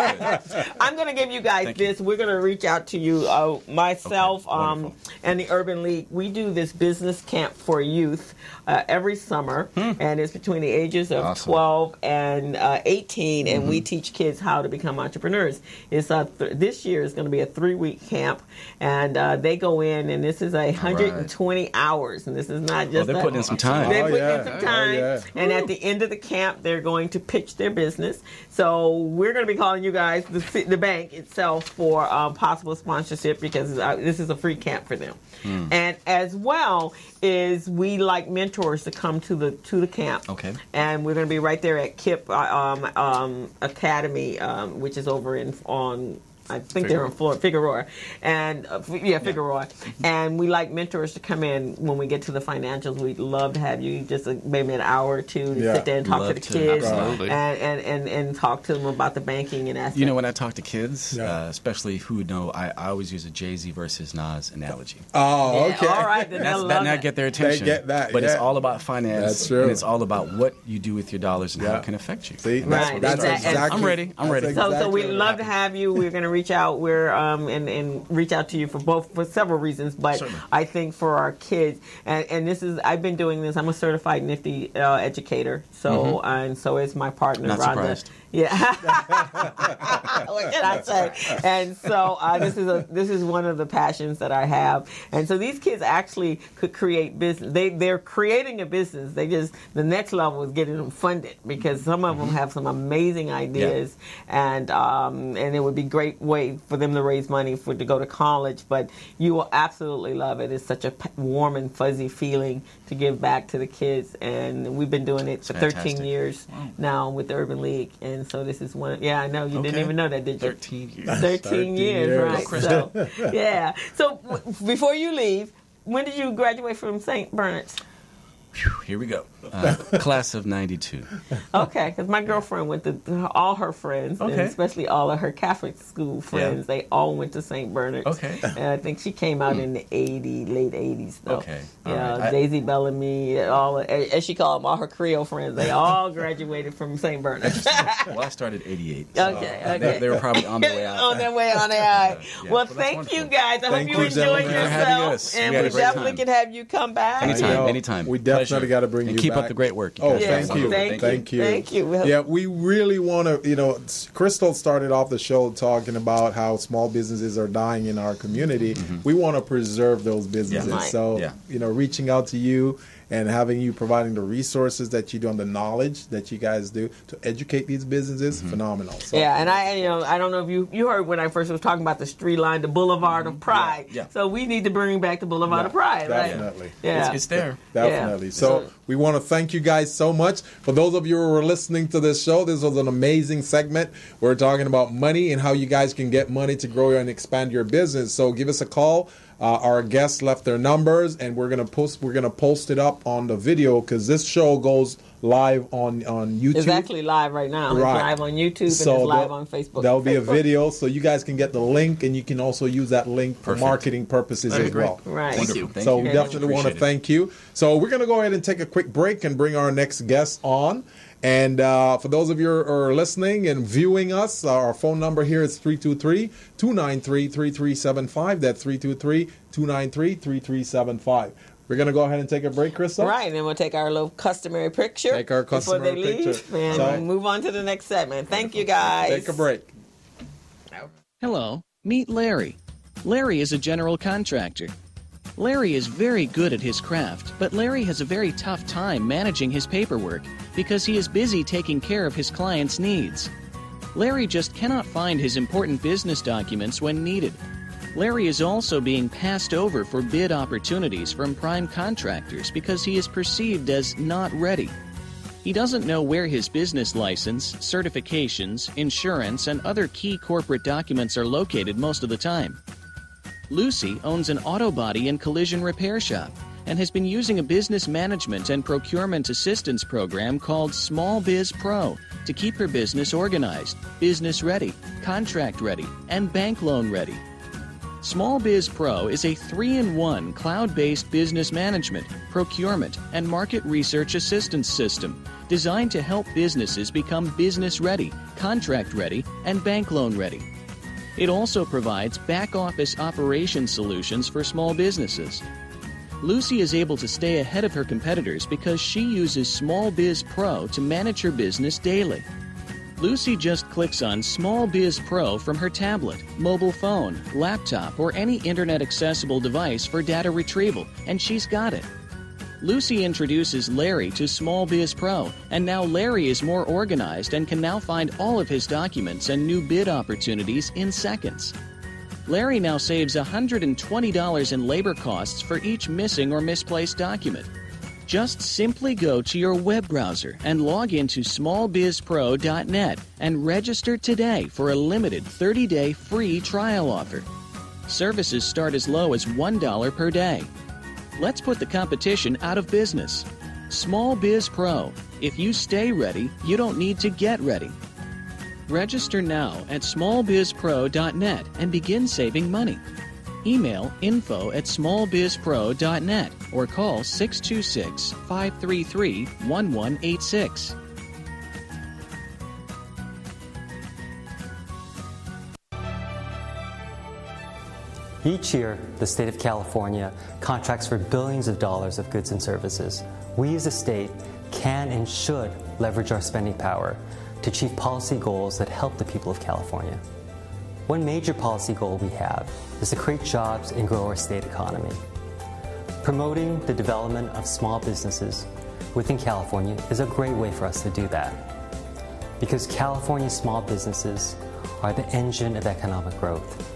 I'm going to give you guys this. We're going to reach out to you, myself, and the Urban League. We do this business camp for youth every summer, and it's between the ages of 12 and 18, and we teach kids how to become entrepreneurs. It's this year is going to be a 3-week camp, and they go in, and this is 120 hours, and this is not just they're putting in some time. They're putting in some time, and at the end of the camp, they're going to pitch their business. So we're going to be calling you guys, the bank itself, for possible sponsorship, because this is a free camp for them. And as well is we like mentors to come to the camp. Okay. And we're going to be right there at KIP Academy, which is over on I think they're in Florida, Figueroa, and Figueroa. And we like mentors to come in when we get to the financials. We'd love to have you just maybe an hour or two to sit there and talk to the kids and talk to them about the banking and aspects. You know, when I talk to kids, especially who know, I always use a Jay-Z versus Nas analogy. Oh, okay. All right, then that get their attention. They get that, but it's all about finance. That's true. And it's all about what you do with your dollars and how it can affect you. See, that's exactly. I'm ready. So we'd love to have you. We're going to reach out. We're and reach out to you for several reasons, but certainly. I think for our kids, and this is I've been doing this. I'm a certified Nifty educator, so and so is my partner. Not Rhonda. Surprised. Yeah. What can I say? And so this is one of the passions that I have. And so these kids actually could create business. They're creating a business. The next level is getting them funded, because some of them have some amazing ideas, and it would be a great way for them to raise money to go to college. But you will absolutely love it. It's such a warm and fuzzy feeling to give back to the kids, and we've been doing it for 13 years now with the Urban League. And so this is one. Yeah, I know you didn't even know that, did you? 13 years. 13 years, right? So, yeah. So before you leave, when did you graduate from St. Bernard's? Here we go. Class of 92. Okay, because my girlfriend went to all her friends, and especially all of her Catholic school friends. They all went to St. Bernard's. Okay. And I think she came out in the late 80s, though. Okay. Yeah, Daisy Bellamy, all as she called them, all her Creole friends. They all graduated from St. Bernard's. Well, I started 88. So okay. They were probably on their way out. On their way out. Well, thank you guys. I hope you enjoyed yourself, and we definitely can have you come back. Anytime. We definitely got to bring you back. Keep up the great work. Thank you. Thank you. Yeah, we really want to, Crystal started off the show talking about how small businesses are dying in our community. We want to preserve those businesses. Yeah. So, reaching out to you and having you providing the resources that you do and the knowledge that you guys do to educate these businesses, phenomenal. So, and I don't know if you heard when I first was talking about the street line, the Boulevard of Pride. Yeah. So we need to bring back the Boulevard of Pride. Definitely. Right? Yeah. It's there. Definitely. So we want to thank you guys so much. For those of you who are listening to this show, this was an amazing segment. We're talking about money and how you guys can get money to grow and expand your business. So give us a call. Our guests left their numbers, and we're gonna post it up on the video, because this show goes live on YouTube. It's actually live right now. Right. It's live on YouTube, and it's live on Facebook. There'll be a video, so you guys can get the link, and you can also use that link for marketing purposes as well. Right. Thank you. So we definitely want to thank you. So we're gonna go ahead and take a quick break and bring our next guest on. And for those of you who are listening and viewing us, our phone number here is 323-293-3375. That's 323-293-3375. We're going to go ahead and take a break, Crystal. Right, and then we'll take our little customary picture. Take our customary before they leave, picture. And move on to the next segment. Thank you, guys. Take a break. Hello, meet Larry. Larry is a general contractor. Larry is very good at his craft, but Larry has a very tough time managing his paperwork because he is busy taking care of his clients' needs. Larry just cannot find his important business documents when needed. Larry is also being passed over for bid opportunities from prime contractors because he is perceived as not ready. He doesn't know where his business license, certifications, insurance, and other key corporate documents are located most of the time. Lucy owns an auto body and collision repair shop. and has been using a business management and procurement assistance program called Small Biz Pro to keep her business organized, business ready, contract ready, and bank loan ready. Small Biz Pro is a 3-in-1 cloud-based business management, procurement, and market research assistance system designed to help businesses become business ready, contract ready, and bank loan ready. It also provides back-office operation solutions for small businesses. Lucy is able to stay ahead of her competitors because she uses Small Biz Pro to manage her business daily. Lucy just clicks on Small Biz Pro from her tablet, mobile phone, laptop, or any internet-accessible device for data retrieval, and she's got it. Lucy introduces Larry to Small Biz Pro, and now Larry is more organized and can now find all of his documents and new bid opportunities in seconds. Larry now saves $120 in labor costs for each missing or misplaced document. Just simply go to your web browser and log into smallbizpro.net and register today for a limited 30-day free trial offer. Services start as low as $1 per day. Let's put the competition out of business. Small Biz Pro. If you stay ready, you don't need to get ready. Register now at smallbizpro.net and begin saving money. Email info@smallbizpro.net or call 626-533-1186. Each year, the state of California contracts for billions of dollars of goods and services. We as a state can and should leverage our spending power to achieve policy goals that help the people of California. One major policy goal we have is to create jobs and grow our state economy. Promoting the development of small businesses within California is a great way for us to do that, because California's small businesses are the engine of economic growth.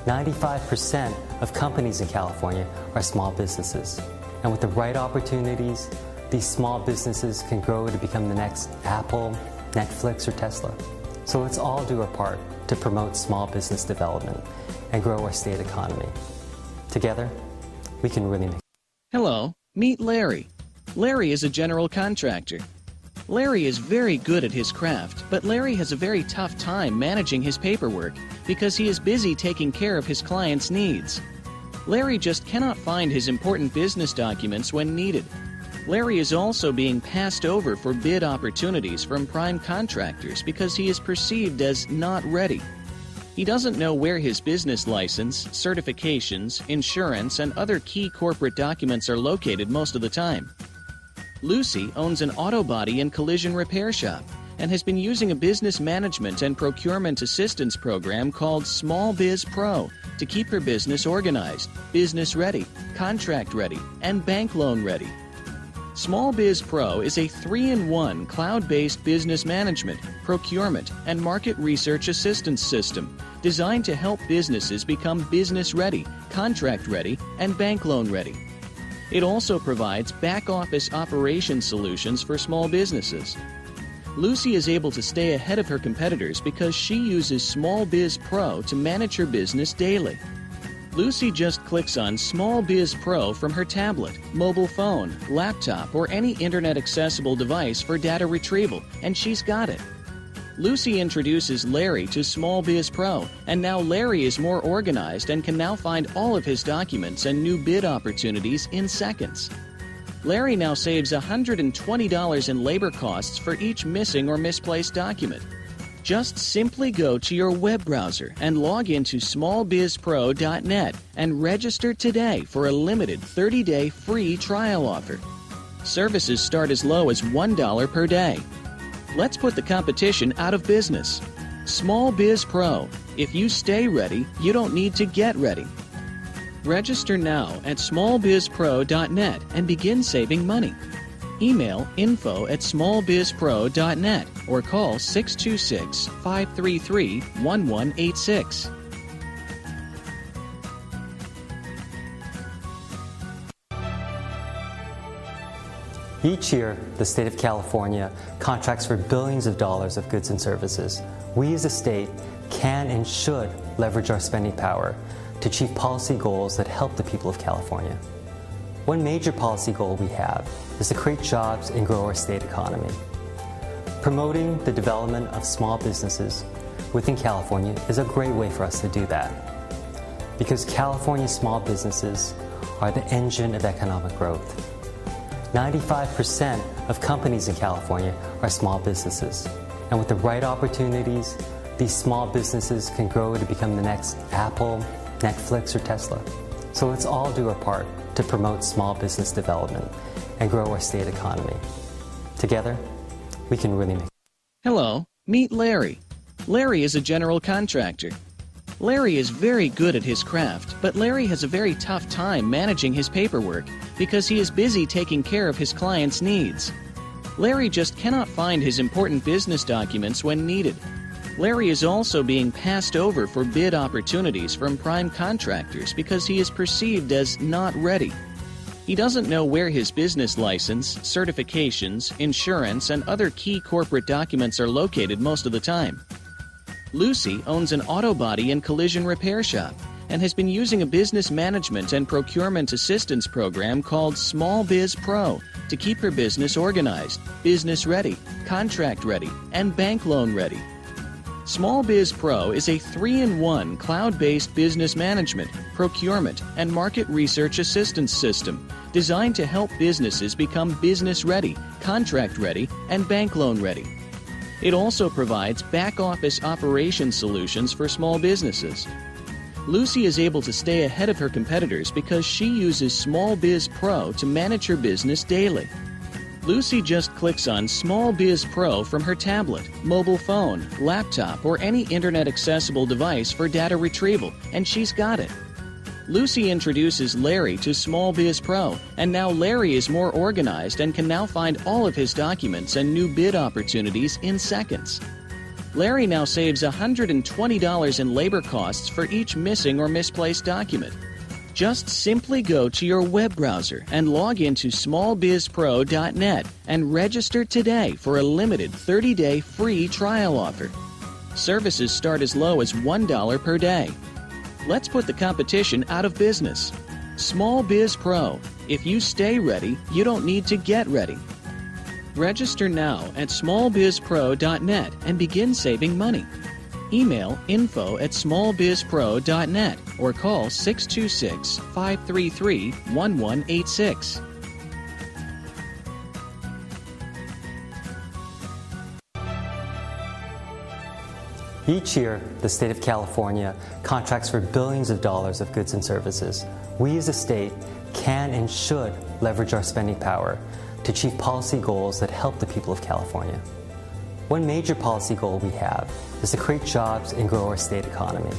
95% of companies in California are small businesses, and with the right opportunities, these small businesses can grow to become the next Apple, Netflix, or Tesla. So let's all do our part to promote small business development and grow our state economy. Together, we can really make. Hello, meet Larry. Larry is a general contractor. Larry is very good at his craft, but Larry has a very tough time managing his paperwork because he is busy taking care of his clients' needs. Larry just cannot find his important business documents when needed. Larry is also being passed over for bid opportunities from prime contractors because he is perceived as not ready. He doesn't know where his business license, certifications, insurance, and other key corporate documents are located most of the time. Lucy owns an auto body and collision repair shop and has been using a business management and procurement assistance program called Small Biz Pro to keep her business organized, business ready, contract ready, and bank loan ready. Small Biz Pro is a 3-in-1 cloud-based business management, procurement, and market research assistance system designed to help businesses become business ready, contract ready, and bank loan ready. It also provides back-office operation solutions for small businesses. Lucy is able to stay ahead of her competitors because she uses Small Biz Pro to manage her business daily. Lucy just clicks on Small Biz Pro from her tablet, mobile phone, laptop, or any internet-accessible device for data retrieval, and she's got it. Lucy introduces Larry to Small Biz Pro, and now Larry is more organized and can now find all of his documents and new bid opportunities in seconds. Larry now saves $120 in labor costs for each missing or misplaced document. Just simply go to your web browser and log into smallbizpro.net and register today for a limited 30-day free trial offer. Services start as low as $1 per day. Let's put the competition out of business. Small Biz Pro. If you stay ready, you don't need to get ready. Register now at smallbizpro.net and begin saving money. Email info@smallbizpro.net or call 626-533-1186. Each year, the state of California contracts for billions of dollars of goods and services. We as a state can and should leverage our spending power to achieve policy goals that help the people of California. One major policy goal we have is to create jobs and grow our state economy. Promoting the development of small businesses within California is a great way for us to do that, because California small businesses are the engine of economic growth. 95% of companies in California are small businesses, and with the right opportunities, these small businesses can grow to become the next Apple, Netflix, or Tesla. So let's all do our part to promote small business development and grow our state economy. Together, we can really make. Hello, meet Larry. Larry is a general contractor. Larry is very good at his craft, but Larry has a very tough time managing his paperwork because he is busy taking care of his clients' needs. Larry just cannot find his important business documents when needed. Larry is also being passed over for bid opportunities from prime contractors because he is perceived as not ready. He doesn't know where his business license, certifications, insurance, and other key corporate documents are located most of the time. Lucy owns an auto body and collision repair shop and has been using a business management and procurement assistance program called Small Biz Pro to keep her business organized, business ready, contract ready, and bank loan ready. Small Biz Pro is a 3-in-1 cloud-based business management, procurement, and market research assistance system designed to help businesses become business ready, contract ready, and bank loan ready. It also provides back-office operation solutions for small businesses. Lucy is able to stay ahead of her competitors because she uses Small Biz Pro to manage her business daily. Lucy just clicks on Small Biz Pro from her tablet, mobile phone, laptop, or any internet-accessible device for data retrieval, and she's got it. Lucy introduces Larry to Small Biz Pro, and now Larry is more organized and can now find all of his documents and new bid opportunities in seconds. Larry now saves $120 in labor costs for each missing or misplaced document. Just simply go to your web browser and log into smallbizpro.net and register today for a limited 30-day free trial offer. Services start as low as $1 per day. Let's put the competition out of business. Small Biz Pro. If you stay ready, you don't need to get ready. Register now at smallbizpro.net and begin saving money. Email info@smallbizpro.net or call 626-533-1186. Each year, the state of California contracts for billions of dollars of goods and services. We as a state can and should leverage our spending power to achieve policy goals that help the people of California. One major policy goal we have is to create jobs and grow our state economy.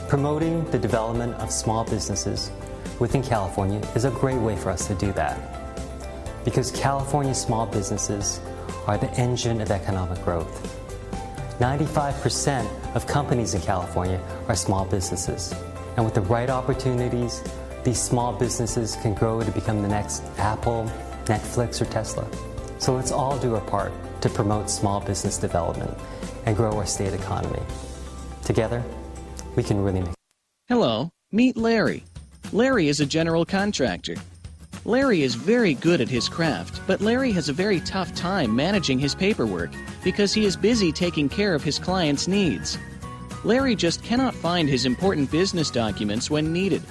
Promoting the development of small businesses within California is a great way for us to do that, because California small businesses are the engine of economic growth. 95% of companies in California are small businesses, and with the right opportunities, these small businesses can grow to become the next Apple, Netflix, or Tesla. So let's all do our part to promote small business development and grow our state economy. Together, we can really make. Hello, meet Larry. Larry is a general contractor. Larry is very good at his craft, but Larry has a very tough time managing his paperwork because he is busy taking care of his clients' needs. Larry just cannot find his important business documents when needed.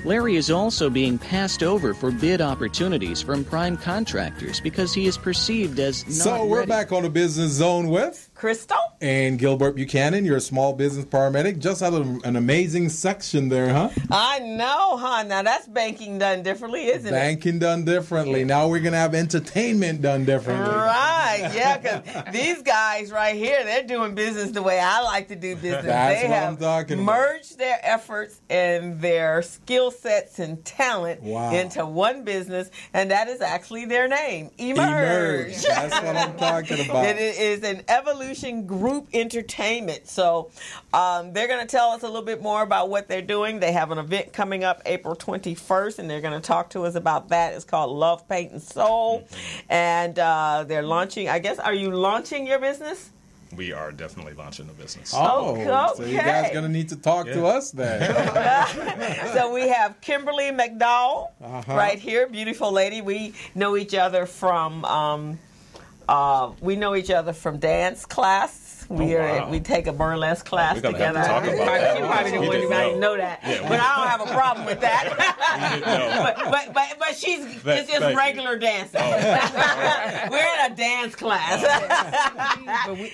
Larry is also being passed over for bid opportunities from prime contractors because he is perceived as not So we're ready. back on the Business Zone with Crystal? and Gilbert Buchanan, your small business paramedic. Just had an amazing section there, huh? I know, huh? Now that's banking done differently, isn't it? Banking done differently. Now we're going to have entertainment done differently. Right, yeah, because these guys right here, they're doing business the way I like to do business. That's they what have I'm talking about. merged their efforts and their skill sets and talent Wow. into one business, and that is actually their name, Emerge. That's what I'm talking about. It is an evolution group entertainment. So they're going to tell us a little bit more about what they're doing. They have an event coming up April 21st, and they're going to talk to us about that. It's called Love, Paint, and Soul. And they're launching, I guess, are you launching your business? we are definitely launching a business. Oh, Okay. so you guys going to need to talk to us then. So we have Kimberly McDowell right here, beautiful lady. We know each other from dance class. We take a burlesque class We're gonna together. have to talk about that. You probably don't want anybody to know that, but I don't have a problem with that. but it's just regular dancing. We're in a dance class.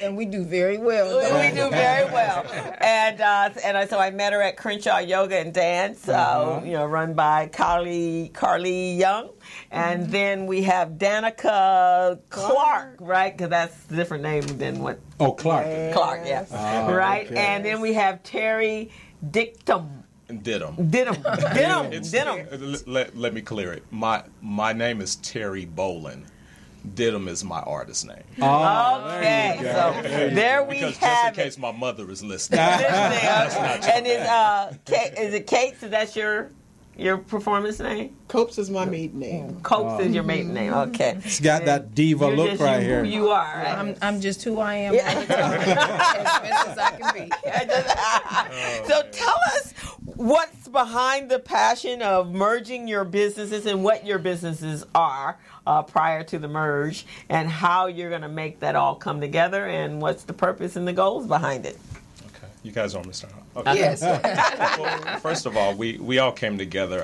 And we do very well. We do very well. And so I met her at Crenshaw Yoga and Dance, run by Carly Young. And then we have Danica Clark, right? Because that's a different name than what. Oh, Clark. Clark, yes. Right? Okay. And then we have Terry Dictum. Dittum. Let me clear it. My name is Terry Bolin. Dittum is my artist name. Okay, so there we because have just in case my mother is listening. And is it Kate? So that's your performance name? Copes is my maiden name. Copes is your maiden name. Okay. It's got that diva You're look just right who here. you are, right? I'm just who I am. All the time. As best as I can be. So tell us what's behind the passion of merging your businesses and what your businesses are prior to the merge, and how you're going to make that all come together, and what's the purpose and the goals behind it. Okay. You guys want me to start? Okay. Yes. Well, first of all, we all came together.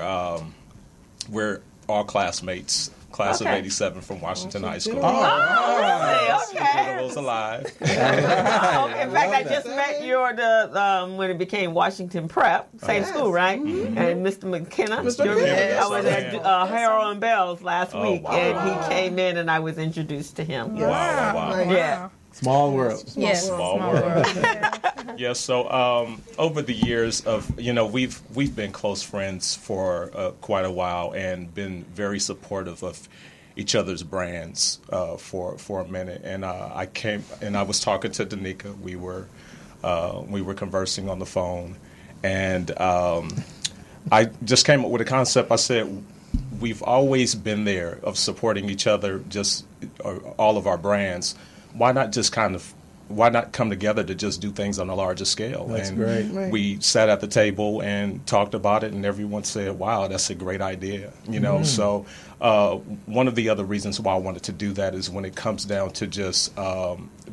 We're all classmates. Class of '87 from Washington High School. Okay. Was alive. In fact, I just met you when it became Washington Prep, same school, right? And Mr. McKenna. I was at Harold and Bell's last week, and he came in, and I was introduced to him. Wow. Yeah. Small world. Yes. Small world. Yeah. So over the years of we've been close friends for quite a while and been very supportive of each other's brands for a minute. And I came and I was talking to Danica. We were conversing on the phone, and I just came up with a concept. I said, we've always been there of supporting each other, just all of our brands. Why not come together to just do things on a larger scale? That's and great. Right. We sat at the table and talked about it, and everyone said, wow, that's a great idea. So one of the other reasons why I wanted to do that is when it comes down to just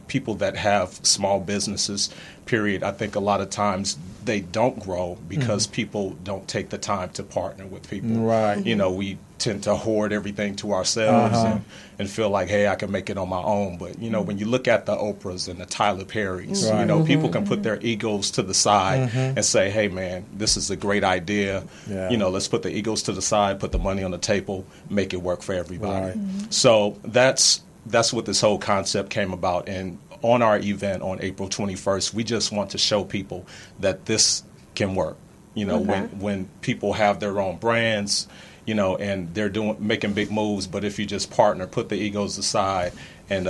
people that have small businesses, period. I think a lot of times they don't grow because people don't take the time to partner with people. Right. We tend to hoard everything to ourselves and feel like, hey, I can make it on my own. But, when you look at the Oprahs and the Tyler Perrys, people can put their egos to the side and say, hey, man, this is a great idea. Yeah. Let's put the egos to the side, put the money on the table, make it work for everybody. Right. So that's what this whole concept came about. And on our event on April 21st, we just want to show people that this can work. When people have their own brands, and they're making big moves, but if you just partner, put the egos aside, and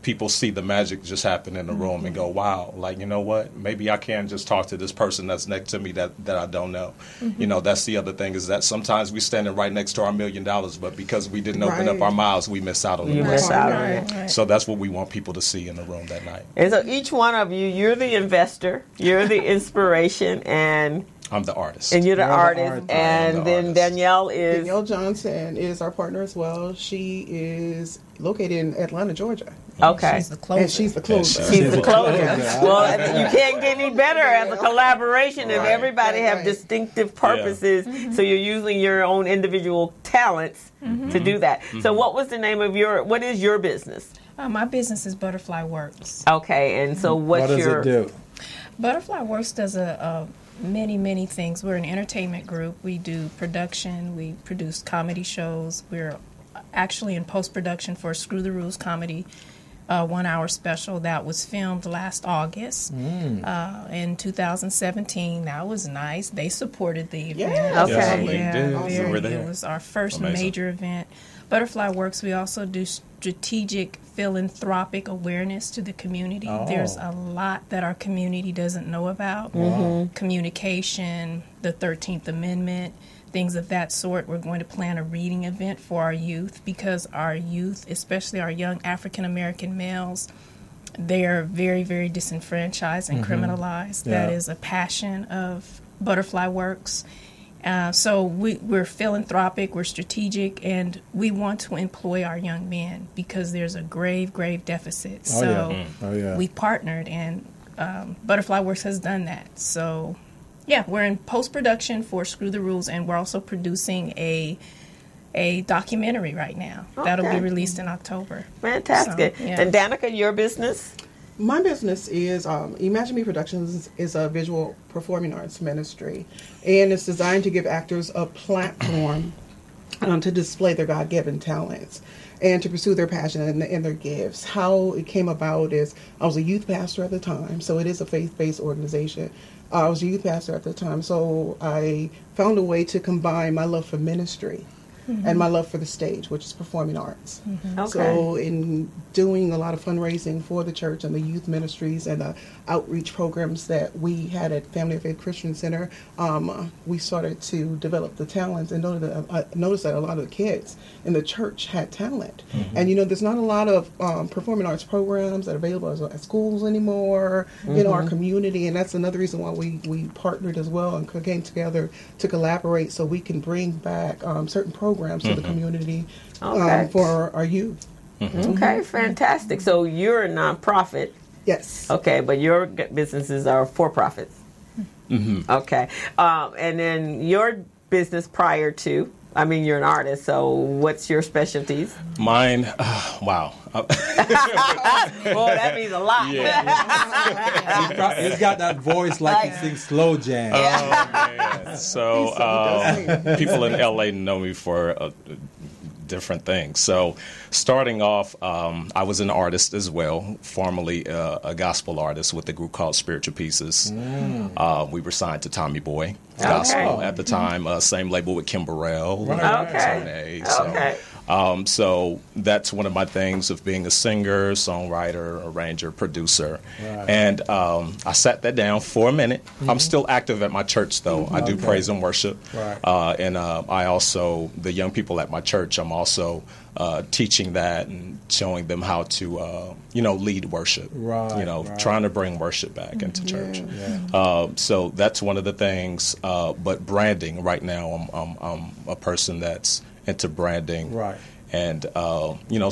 people see the magic just happen in the room and go, wow, like, you know what, maybe I can just talk to this person that's next to me that I don't know. That's the other thing, is that sometimes we're standing right next to our $1 million, but because we didn't open up our mouths, we miss out on the miss out on it. Right. So that's what we want people to see in the room that night. And so each one of you, you're the investor, you're the inspiration, and I'm the artist. And you're the artist. And then Danielle is... Danielle Johnson is our partner as well. She is located in Atlanta, Georgia. Okay. She's the closer. And she's the closer. She's the closer. Well, you can't get any better as a collaboration if everybody have distinctive purposes. Yeah. So you're using your own individual talents to do that. So what was the name of what is your business? My business is Butterfly Works. Okay. And so what does it do? Butterfly Works does many things. We're an entertainment group. We do production. We produce comedy shows. We're actually in post-production for Screw the Rules comedy 1-hour special that was filmed last August in 2017. That was nice. They supported the event. Yeah. Okay. It was our first major event. Butterfly Works, we also do strategic philanthropic awareness to the community. There's a lot that our community doesn't know about. Communication, the 13th Amendment, things of that sort. We're going to plan a reading event for our youth because our youth, especially our young African American males, they are very, very disenfranchised and criminalized. That is a passion of Butterfly Works. So we're philanthropic, we're strategic, and we want to employ our young men because there's a grave, grave deficit. We partnered, and Butterfly Works has done that. So, we're in post-production for Screw the Rules, and we're also producing a documentary right now. That'll be released in October. Fantastic. And Danica, your business? My business is Imagine Me Productions is a visual performing arts ministry, and it's designed to give actors a platform to display their God-given talents and to pursue their passion and their gifts. How it came about is I was a youth pastor at the time, so it is a faith-based organization. I was a youth pastor at the time, so I found a way to combine my love for ministry and my love for the stage, which is performing arts. So in doing a lot of fundraising for the church and the youth ministries and the outreach programs that we had at Family of Faith Christian Center, we started to develop the talents and noticed that a lot of the kids in the church had talent. And, there's not a lot of performing arts programs that are available at schools anymore, in our community, and that's another reason why we partnered as well and came together to collaborate so we can bring back certain programs to the community for our youth. Okay, fantastic. So you're a nonprofit. Yes. Okay, but your businesses are for-profits. Okay. And then your business prior to, you're an artist, so what's your specialties? Mine, wow. Well, that means a lot. He's got that voice like he sings slow jam. Oh, man. So people in LA know me for different things. So starting off, I was an artist as well, formerly a gospel artist with a group called Spiritual Pieces. We were signed to Tommy Boy Gospel at the time, same label with Kim Burrell. So that's one of my things of being a singer, songwriter, arranger, producer. And I sat that down for a minute. I'm still active at my church, though. I do praise and worship. And I also, the young people at my church, I'm also teaching that and showing them how to, lead worship. Trying to bring worship back into church. So that's one of the things. But branding, right now, I'm a person that's into branding. And,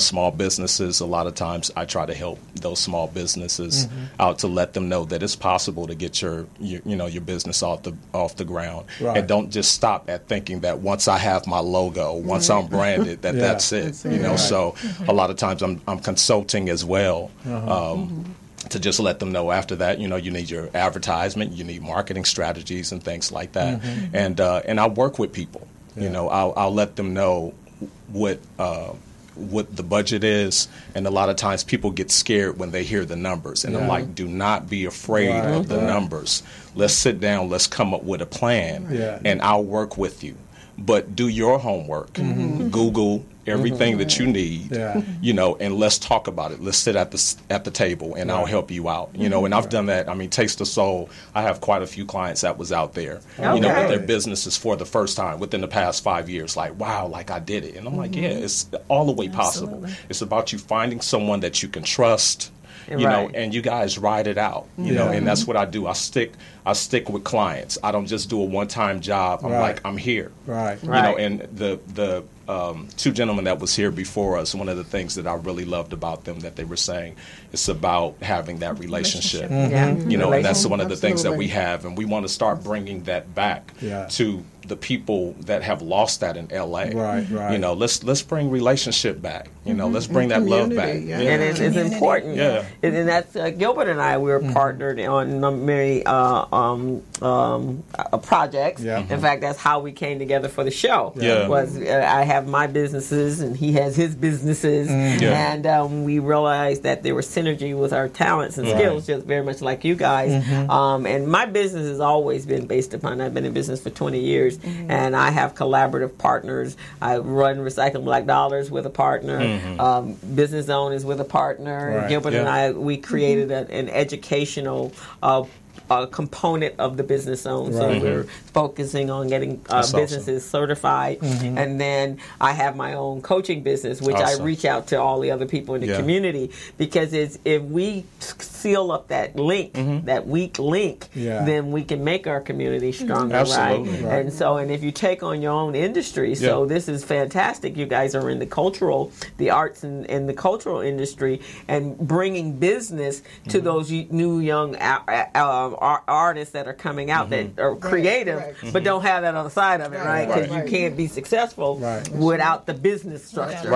small businesses, a lot of times I try to help those small businesses out to let them know that it's possible to get your business off the ground. And don't just stop at thinking that once I have my logo, once I'm branded, that's it. So a lot of times I'm consulting as well. To just let them know after that, you need your advertisement, you need marketing strategies and things like that. And I work with people. I'll let them know what the budget is, and a lot of times people get scared when they hear the numbers, and I'm like, do not be afraid of the numbers. Let's sit down, let's come up with a plan, and I'll work with you. But do your homework. Google everything that you need, and let's talk about it. Let's sit at the table, and I'll help you out. And I've done that. Taste the Soul. I have quite a few clients that was out there, with their businesses for the first time within the past 5 years. Like, wow, like I did it. And I'm like, it's all the way possible. It's about you finding someone that you can trust, and you guys ride it out, and that's what I do. I stick with clients. I don't just do a one-time job. I'm like, I'm here. And the two gentlemen that was here before us, one of the things that I really loved about them that they were saying, it's about having that relationship. And that's one of the things that we have, and we want to start bringing that back to the people that have lost that in LA. Let's bring relationship back. Let's bring that love back. And it's important. And that's Gilbert and I. We were partnered on many projects. In fact, that's how we came together for the show. Was I have my businesses and he has his businesses, and we realized that there was synergy with our talents and skills, just very much like you guys. And my business has always been based upon. I've been in business for 20 years. And I have collaborative partners. I run Recycling Black Dollars with a partner. BusinessZone is with a partner. Gilbert and I, we created an educational a component of the business zone. So Right. we're focusing on getting businesses certified. And then I have my own coaching business, which I reach out to all the other people in the community, because it's, if we seal up that link, that weak link, then we can make our community stronger, Absolutely. right? And so, and if you take on your own industry, so this is fantastic. You guys are in the arts and the cultural industry, and bringing business to those new young artists that are coming out that are creative, but don't have that other side of it, right? Because you can't be successful without the business structure.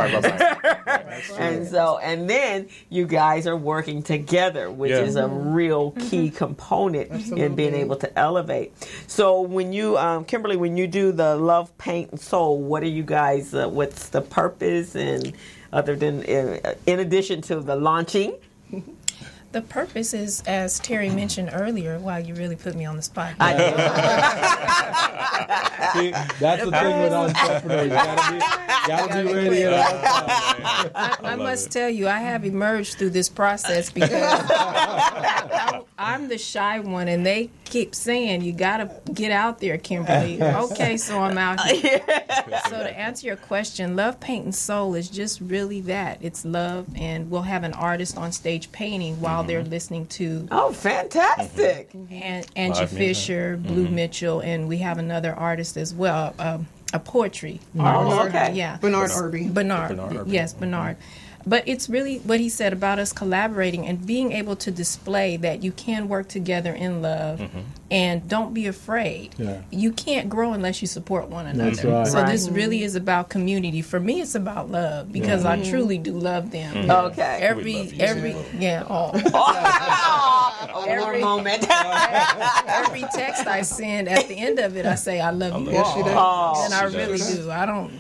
And so, and then you guys are working together, which is a real key component in being able to elevate. So when you, Kimberly, when you do the Love, Paint, and Soul, what are you guys, what's the purpose, and other than, in addition to the launching? The purpose is, as Terry mentioned earlier, wow, you really put me on the spot. See, that's the thing with entrepreneurs. You gotta be ready. I must tell you, I have emerged through this process because I'm the shy one, and they keep saying, you got to get out there, Kimberly. Okay, so I'm out here. So to answer your question, Love, Paint, and Soul is just really that. It's love, and we'll have an artist on stage painting while they're listening to... Oh, fantastic. Angie Fisher, Blue Mitchell, and we have another artist as well, a poetry artist. Okay. Yeah. Bernard Irby. Bernard. Yes, Bernard. But it's really what he said about us collaborating and being able to display that you can work together in love and don't be afraid. Yeah. You can't grow unless you support one another. That's right. So this really is about community. For me, it's about love because I truly do love them. Okay. Every moment. Every text I send, at the end of it, I say, I love you all. And I really do. I don't,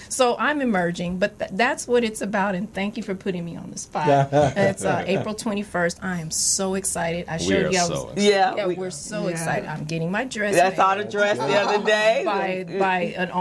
So I'm emerging, but that's what it's about. And thank you for putting me on the spot. It's April 21st. I am so excited. I showed you. We're so excited. I'm getting my dress. I saw the dress the other day by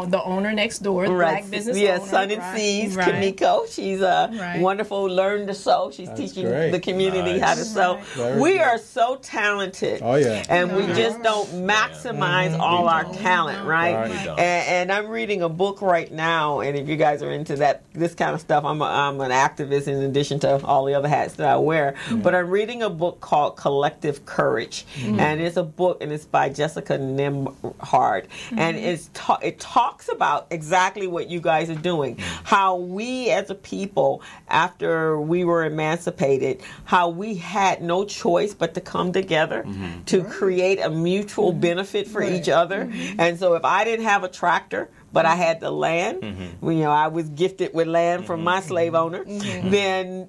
the owner next door, the black business owner. Sun and Seas, Kimiko. She's a wonderful learn to sew. She's teaching the community how to sew. We are so talented. Oh yeah. And we just don't maximize all our talent, right? And I'm reading a book right now, and if you guys are into this kind of stuff, I'm an activist in addition to all the other hats that I wear. But I'm reading a book called Collective Courage, and it's a book, and it's by Jessica Nimhard, and it talks about exactly what you guys are doing, how we as a people, after we were emancipated, how we had no choice but to come together to create a mutual benefit for each other. And so if I didn't have a tractor, but I had the land, I was gifted with land from my slave owner, then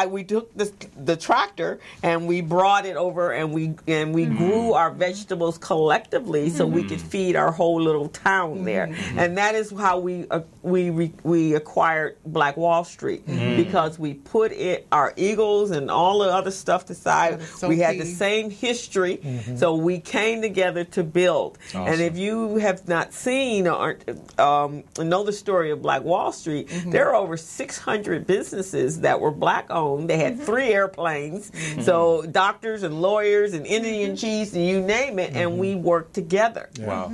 we took the tractor and we brought it over, and we grew our vegetables collectively so we could feed our whole little town there. And that is how we acquired Black Wall Street, because we put our eagles and all the other stuff aside. We had the same history, so we came together to build. Awesome. And if you have not seen or know the story of Black Wall Street, there are over 600 businesses that were black owned. They had 3 airplanes, so doctors and lawyers and Indian chiefs and you name it, and we worked together. Wow.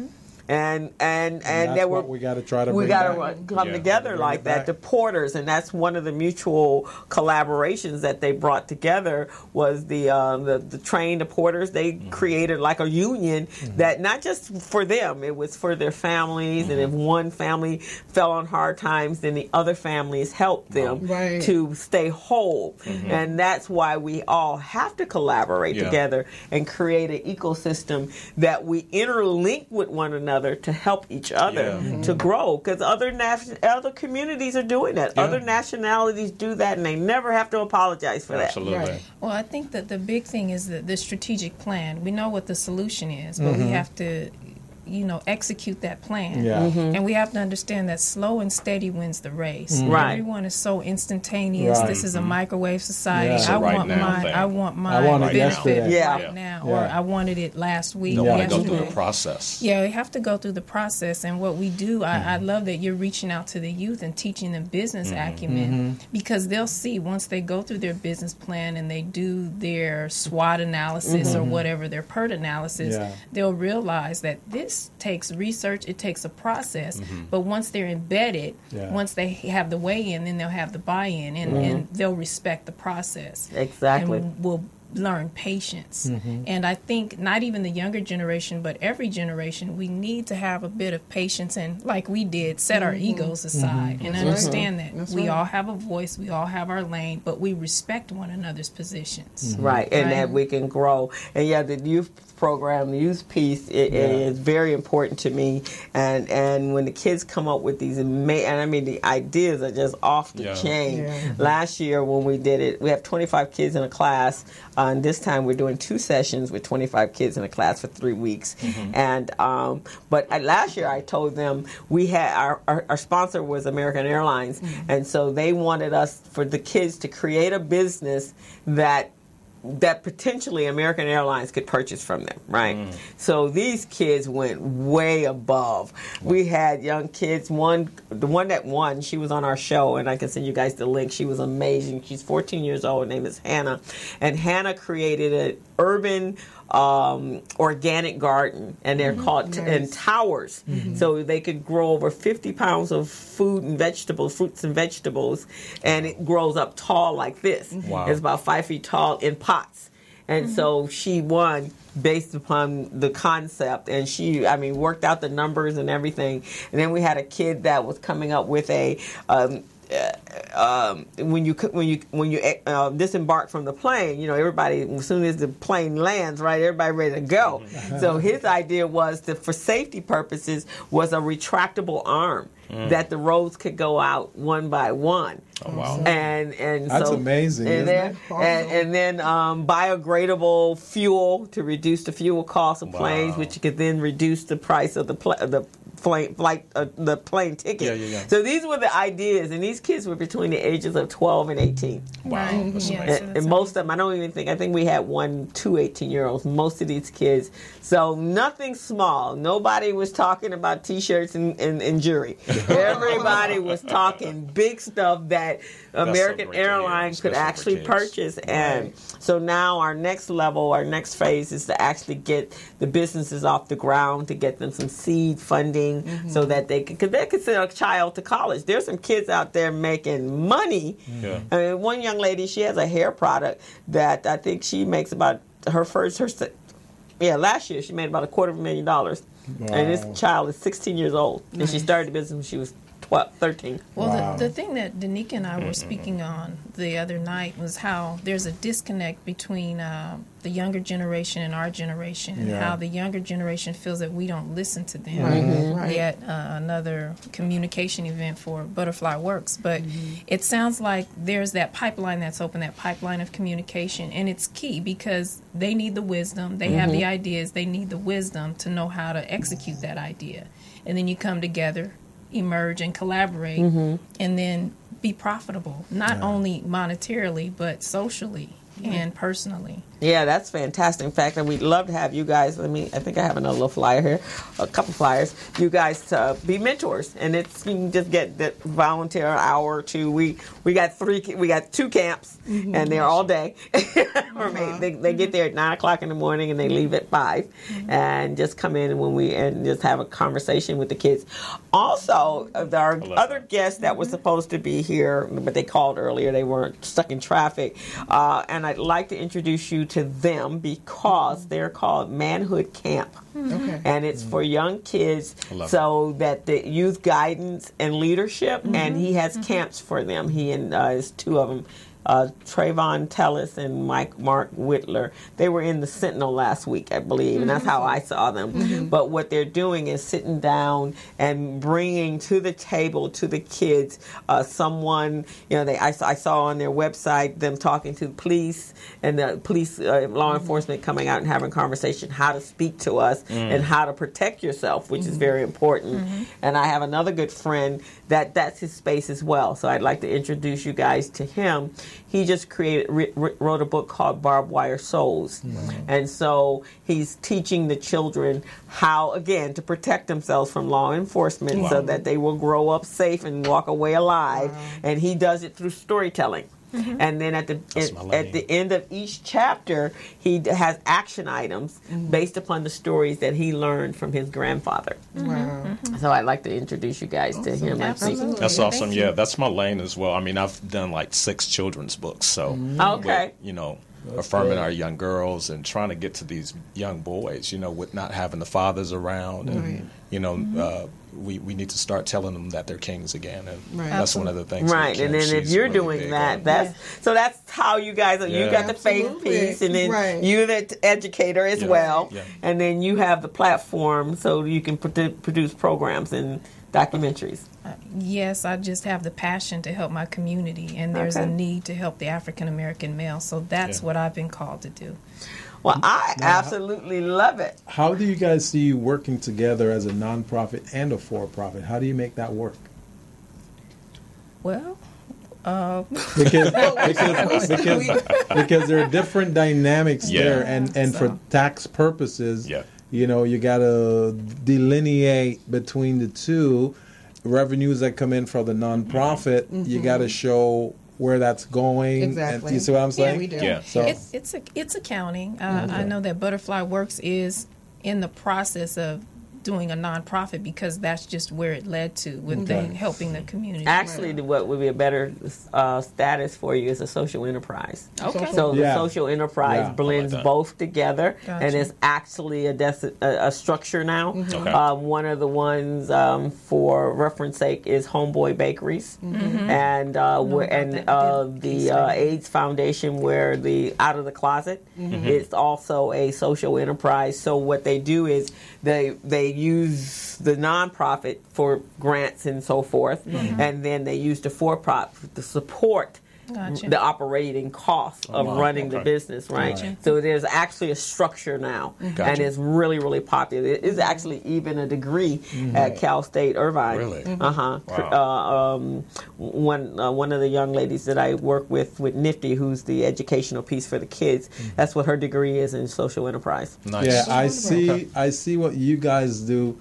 And that's what we got to try to bring back. Come together like that. The porters, and that's one of the mutual collaborations that they brought together was the train, the porters. They created like a union that not just for them, it was for their families. And if one family fell on hard times, then the other families helped them to stay whole. And that's why we all have to collaborate together and create an ecosystem that we interlink with one another to help each other to grow, because other communities are doing that. Other nationalities do that, and they never have to apologize for that. Right. Well, I think that the big thing is the strategic plan. We know what the solution is, but we have to execute that plan. Yeah. And we have to understand that slow and steady wins the race. Right. Everyone is so instantaneous. Right. This is a microwave society. Yeah. I Right want now mine. thing. I want I want my it benefit yesterday. Yeah. right now, Yeah. or I wanted it last week. Don't want to go yesterday. through the process. Yeah, we have to go through the process. And what we do, I love that you're reaching out to the youth and teaching them business acumen, because they'll see once they go through their business plan and they do their SWOT analysis or whatever, their PERT analysis, Yeah. they'll realize that this takes research, it takes a process. But once they're embedded, Yeah. once they have the weigh-in, then they'll have the buy-in, and they'll respect the process. Exactly. And will learn patience. And I think not even the younger generation, but every generation, we need to have a bit of patience and, like we did, set our egos aside and understand that we all have a voice, we all have our lane, but we respect one another's positions. Right, and Right. that we can grow. And yeah, the youth program, the youth piece, it is very important to me. And when the kids come up with these the ideas are just off the chain. Yeah. Last year when we did it, we have 25 kids in a class, and this time we're doing 2 sessions with 25 kids in a class for 3 weeks. And but last year I told them we had our sponsor was American Airlines, and so they wanted us for the kids to create a business that potentially American Airlines could purchase from them, right? So these kids went way above. We had young kids. The one that won, she was on our show, and I can send you guys the link. She was amazing. She's 14 years old. Her name is Hannah, and Hannah created an urban organic garden, and they're called in towers. So they could grow over 50 pounds of fruits and vegetables, and it grows up tall like this. Wow. It's about 5 feet tall in pots. And so she won based upon the concept, and she, worked out the numbers and everything. And then we had a kid that was coming up with a when you disembark from the plane, everybody, as soon as the plane lands, right, everybody ready to go. So his idea was for safety purposes was a retractable arm that the rows could go out one by one. Oh, wow. And That's so, amazing, And isn't then, biodegradable fuel to reduce the fuel cost of planes, which could then reduce the price of the plane ticket. Yeah. So these were the ideas, and these kids were between the ages of 12 and 18. Wow. Right. That's Yeah, amazing. so And most of them, I think we had 2 18-year-olds, most of these kids. So nothing small. Nobody was talking about T-shirts and jewelry. Everybody was talking big stuff that American great to hear, Airlines could especially for actually kids. purchase. And so now our next level, our next phase is to actually get the businesses off the ground, to get them some seed funding so that they could send a child to college. There's some kids out there making money. Yeah. One young lady, she has a hair product that I think she makes about last year she made about $250,000. And this child is 16 years old. And she started the business when she was 13. Well, Wow. the thing that Danica and I were speaking on the other night was how there's a disconnect between the younger generation and our generation, and how the younger generation feels that we don't listen to them. Right. Yet another communication event for Butterfly Works. But it sounds like there's that pipeline that's open, that pipeline of communication, and it's key because they need the wisdom. They have the ideas. They need the wisdom to know how to execute that idea. And then you come together, emerge and collaborate, and then be profitable, not only monetarily but socially and personally. Yeah, that's fantastic. In fact, and we'd love to have you guys. I think I have another little flyer here, a couple flyers. You guys to be mentors, and you can just get that volunteer an hour or two. We got 2 camps, and they're all day. They get there at 9:00 in the morning, and they leave at 5, and just come in and just have a conversation with the kids. Also, our other guests that were supposed to be here, but they called earlier. They weren't stuck in traffic, and I'd like to introduce you to them because they're called Manhood Camp. Okay. And it's for young kids so that the youth guidance and leadership, and he has camps for them. He and his 2 of them, Trayvon Tellis and Mark Whitler. They were in the Sentinel last week, I believe, and that's how I saw them. But what they're doing is sitting down and bringing to the table to the kids someone, I saw on their website them talking to the police and the police law enforcement coming out and having conversation how to speak to us and how to protect yourself, which is very important. And I have another good friend that's his space as well, so I'd like to introduce you guys to him. He just wrote a book called Barbed Wire Souls, and so he's teaching the children how, again, to protect themselves from law enforcement so that they will grow up safe and walk away alive. And he does it through storytelling. And then at the end of each chapter, he has action items based upon the stories that he learned from his grandfather. Wow. So I'd like to introduce you guys to him. Absolutely. That's awesome. Yeah, that's my lane as well. I mean, I've done like 6 children's books. So, okay. Affirming our young girls and trying to get to these young boys, with not having the fathers around. And, we need to start telling them that they're kings again. And that's one of the things. Right. And then if you're really doing that, that's how you guys are. You got the faith piece, and then you're the educator as well. Yeah. And then you have the platform so you can produce programs and documentaries. Yes, I just have the passion to help my community, and there's a need to help the African American male. So that's what I've been called to do. Well, I absolutely love it. How do you guys see you working together as a nonprofit and a for-profit? How do you make that work? Well, because there are different dynamics there, and for tax purposes, you got to delineate between the two. Revenues that come in from the nonprofit, you got to show where that's going. Exactly. And you see what I'm saying? Yeah, we do. Yeah. So it's accounting. I know that Butterfly Works is in the process of doing a nonprofit because that's just where it led to with helping the community. Actually, what would be a better status for you is a social enterprise. Okay. So the social enterprise blends both together, and it's actually a structure now. One of the ones, for reference sake, is Homeboy Bakeries, and the AIDS Foundation, where the Out of the Closet, it's also a social enterprise. So what they do is they use the nonprofit for grants and so forth, and then they use the for-profit to support the operating costs of running the business, right? So there's actually a structure now, and it's really, really popular. It is actually even a degree at Cal State Irvine. Really? Wow. One of the young ladies that I work with Nifty, who's the educational piece for the kids, that's what her degree is in social enterprise. Nice. Yeah, I see what you guys do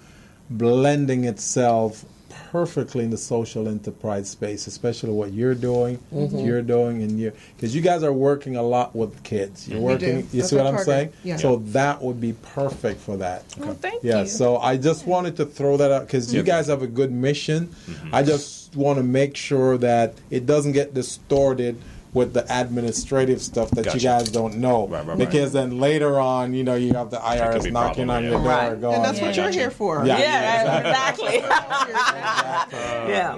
blending itself perfectly in the social enterprise space, especially what you're doing, because you guys are working a lot with kids. You're working, you see what I'm saying? Yeah. So that would be perfect for that. Well, thank you. Yeah, so I just wanted to throw that out because you guys have a good mission. I just want to make sure that it doesn't get distorted with the administrative stuff that you guys don't know. Right. Because then later on, you have the IRS knocking on your door going. And that's what you're here for. Exactly.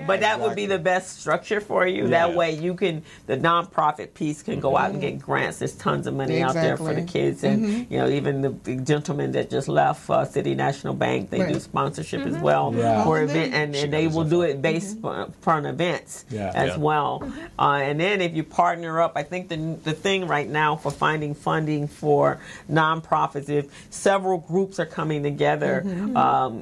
But that would be the best structure for you. That way the nonprofit piece can go out and get grants. There's tons of money out there for the kids. And, even the gentleman that just left City National Bank, they do sponsorship as well for event, and they will do it based upon events as well. And then if you partner up, I think the thing right now for finding funding for nonprofits, if several groups are coming together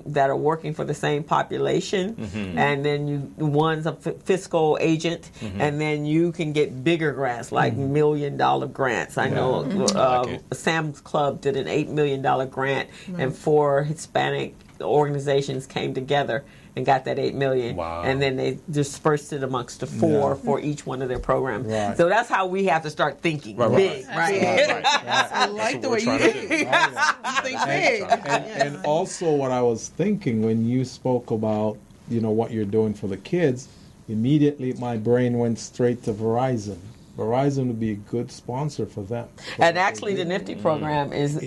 that are working for the same population, and then one's a fiscal agent, and then you can get bigger grants, like $1 million grants. I know Sam's Club did an $8 million grant, and 4 Hispanic organizations came together and got that $8 million, and then they dispersed it amongst the 4 for each one of their programs. So that's how we have to start thinking big, right? I like the way you think big. And also, what I was thinking when you spoke about what you're doing for the kids, immediately my brain went straight to Verizon. Verizon would be a good sponsor for them. And actually, the Nifty program is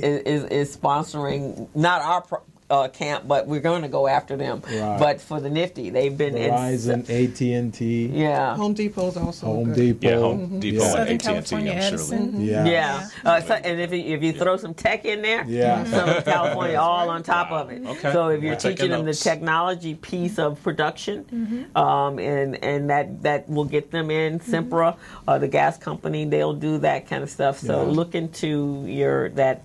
sponsoring not our camp, but we're going to go after them. Right. But for the Nifty, they've been Verizon, AT&T. Yeah. Home Depot's also Home good. Depot. Yeah, Home Depot Southern and AT&T, California I'm sure. Edison. Yeah. And if you throw some tech in there, Southern California all on top of it. Okay. So if you're We're taking teaching them the notes. technology piece of production, and that will get them in. Sempra, the gas company, they'll do that kind of stuff. So look into your that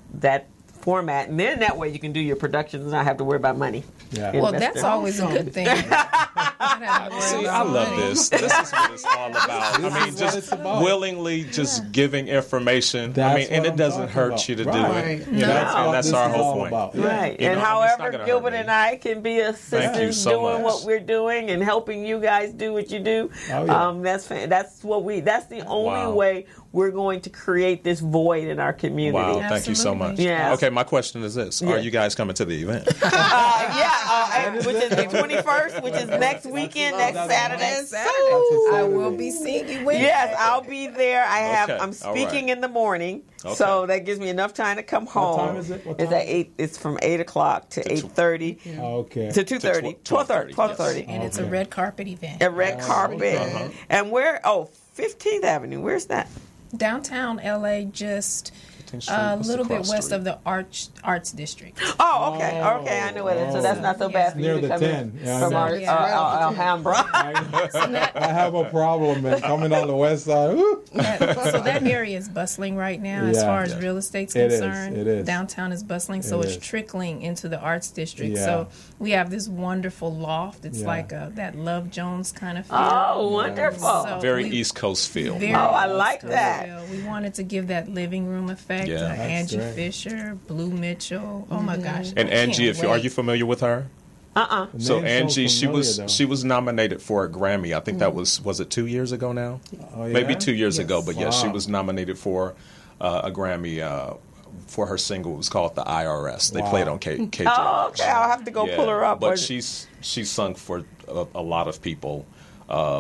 format, and then that way you can do your productions and not have to worry about money. Yeah. Well, that's always a good thing. See, I love this. This is what it's all about. I mean, just willingly just giving information. That's I mean, and what it I'm doesn't talking hurt about. you to do Right. it. No. You know, and that's This our is whole all point. about. Right, You and know, it's not however gonna Gilbert hurt me. and I can be assistants so doing much. what we're doing and helping you guys do what you do. Oh, yeah. That's the only Wow. way we're going to create this void in our community. Wow, thank you so Absolutely. much. Yes. Okay, my question is this. Are you guys coming to the event? Which is the 21st, which is next weekend, next Saturday. I will be seeing you Wednesday. Yes, I'll be there. Okay, I'm all speaking right. in the morning, Okay. so that gives me enough time to come home. time is it? What It's time at 8. It's from 8 o'clock to 8:30 Okay. to 2:30, 12:30. And it's a Okay. red carpet event. A red carpet. And where? 15th Avenue. Where's that? Downtown LA, just a little bit west of the Arts District. Oh, okay. Okay, I know it is. So that's not so bad for Near you to the come 10. in Yeah, I from know. our Alhambra. I have a problem, man. Coming on the west side. Woo. So that area is bustling right now as Yeah. far as real estate's It is, concerned. it is. Downtown is bustling, so It it's is. trickling into the Arts District. Yeah. So we have this wonderful loft. It's Yeah. like that Love Jones kind of feel. Oh, wonderful. So Very we- East Coast feel. Very I East like Coast that. feel. We wanted to give that living room effect. Yeah. That's Angie great. Fisher, Blue Mitchell. Oh my gosh! And I Angie, can't are wait. you familiar with her? Uh-uh. The So name Angie, sounds familiar, she was nominated for a Grammy. I think that was it 2 years ago now? Oh, yeah? Maybe 2 years ago, but yes, she Wow. was nominated for a Grammy for her single. It was called The IRS. They played on KJ. Oh, okay. I'll have to go pull her up. But she's sung for a lot of people,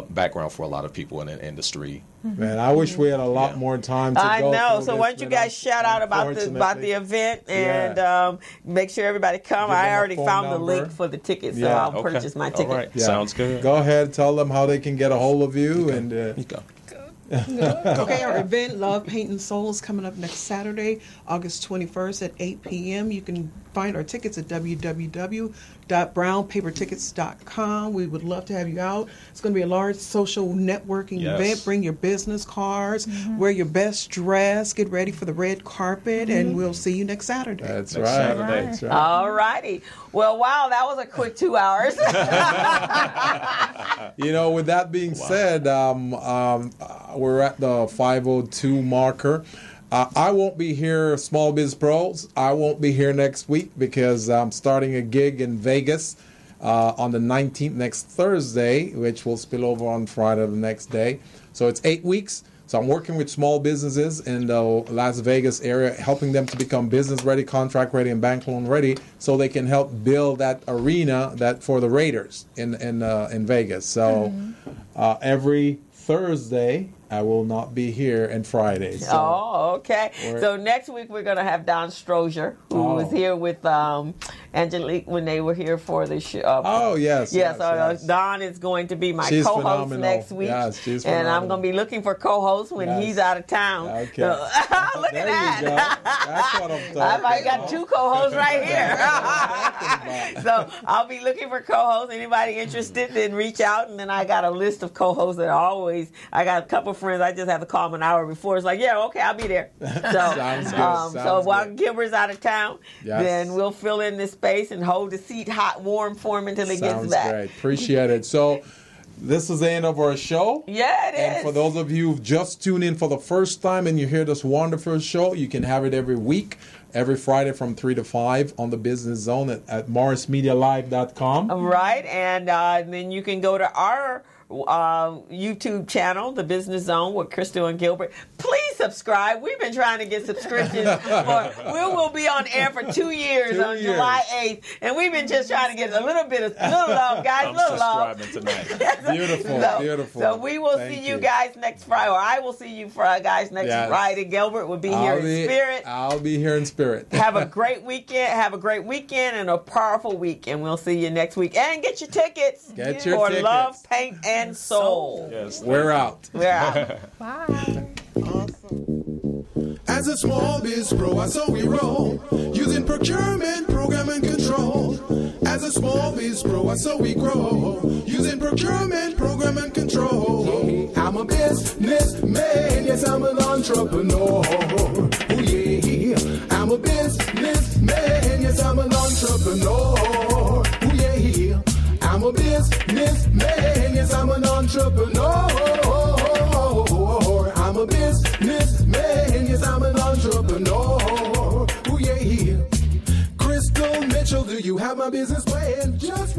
background for a lot of people in the industry. Man, I wish we had a lot more time to I go know. through So this, why don't you but guys shout out about the unfortunately- event and Yeah. make sure everybody come. Give them I a already phone found the number. link for the ticket, so Yeah. I'll purchase my ticket. All right. Yeah. Sounds good. Go ahead, tell them how they can get a hold of you. And You go. Okay, our event, Love, Paint, and Soul, is coming up next Saturday, August 21st at 8 p.m. You can find our tickets at www.brownpapertickets.com. We would love to have you out. It's going to be a large social networking Yes. event. Bring your business cards, wear your best dress, get ready for the red carpet, and we'll see you next Saturday. that's Next right. Saturday. That's right. All righty. Well, wow, that was a quick 2 hours. You know, with that being said, we're at the 5:02 marker. I won't be here, Small Biz Pros. I won't be here next week because I'm starting a gig in Vegas on the 19th, next Thursday, which will spill over on Friday the next day. So it's 8 weeks. So I'm working with small businesses in the Las Vegas area, helping them to become business ready, contract ready, and bank loan ready, so they can help build that arena that for the Raiders in Vegas. So every Thursday I will not be here, and Friday. So Oh, okay. So next week we're going to have Don Strozier, who was here with Angelique when they were here for the show. Oh, yes. Yes, Don is going to be my She's co-host phenomenal. next week. Yes, she's and I'm phenomenal. going to be looking for co-hosts when Yes. he's out of town. Okay. So, look There at you go. that. That's what I'm talking I might got about. 2 co-hosts right here. So I'll be looking for co-hosts. Anybody interested, then reach out. And then I got a list of co-hosts that I got a couple of friends. I just have to call them an hour before. It's like, yeah, okay, I'll be there. So, Sounds good. so Sounds while good. Gilbert's out of town, Yes. then we'll fill in this space and hold the seat hot, warm for him until he gets Sounds back. great. Appreciate it. So this is the end of our show. Yeah, it And is. for those of you who've just tuned in for the first time and you hear this wonderful show, you can have it every week, every Friday from 3 to 5 on the Business Zone at morrismedialive.com. Right, and then you can go to our YouTube channel, the Business Zone with Crystal and Gilbert. Please subscribe. We've been trying to get subscriptions. We will be on air for 2 years on July 8th, and we've been just trying to get a little love, guys. I'm little love. subscribing tonight. Beautiful. So we will see you guys next Friday, or I will see you guys next Friday. Gilbert will be here in spirit. I'll be here in spirit. Have a great weekend. Have a great weekend and a powerful week, and we'll see you next week. And get your tickets for Love, Paint, and Soul. Yes, We're out. We're out. Bye. Awesome. As a small biz pro, I saw we roll, using procurement, program, and control. As a small biz pro, I saw we grow, using procurement, program, and control. I'm a businessman, yes, I'm an entrepreneur. Oh yeah, I'm a businessman, yes, I'm an entrepreneur. Oh yeah, I'm a businessman, yes, I'm an entrepreneur. I'm a businessman, yes, I'm an entrepreneur. Oh yeah, Crystal Mitchell, do you have my business plan? Just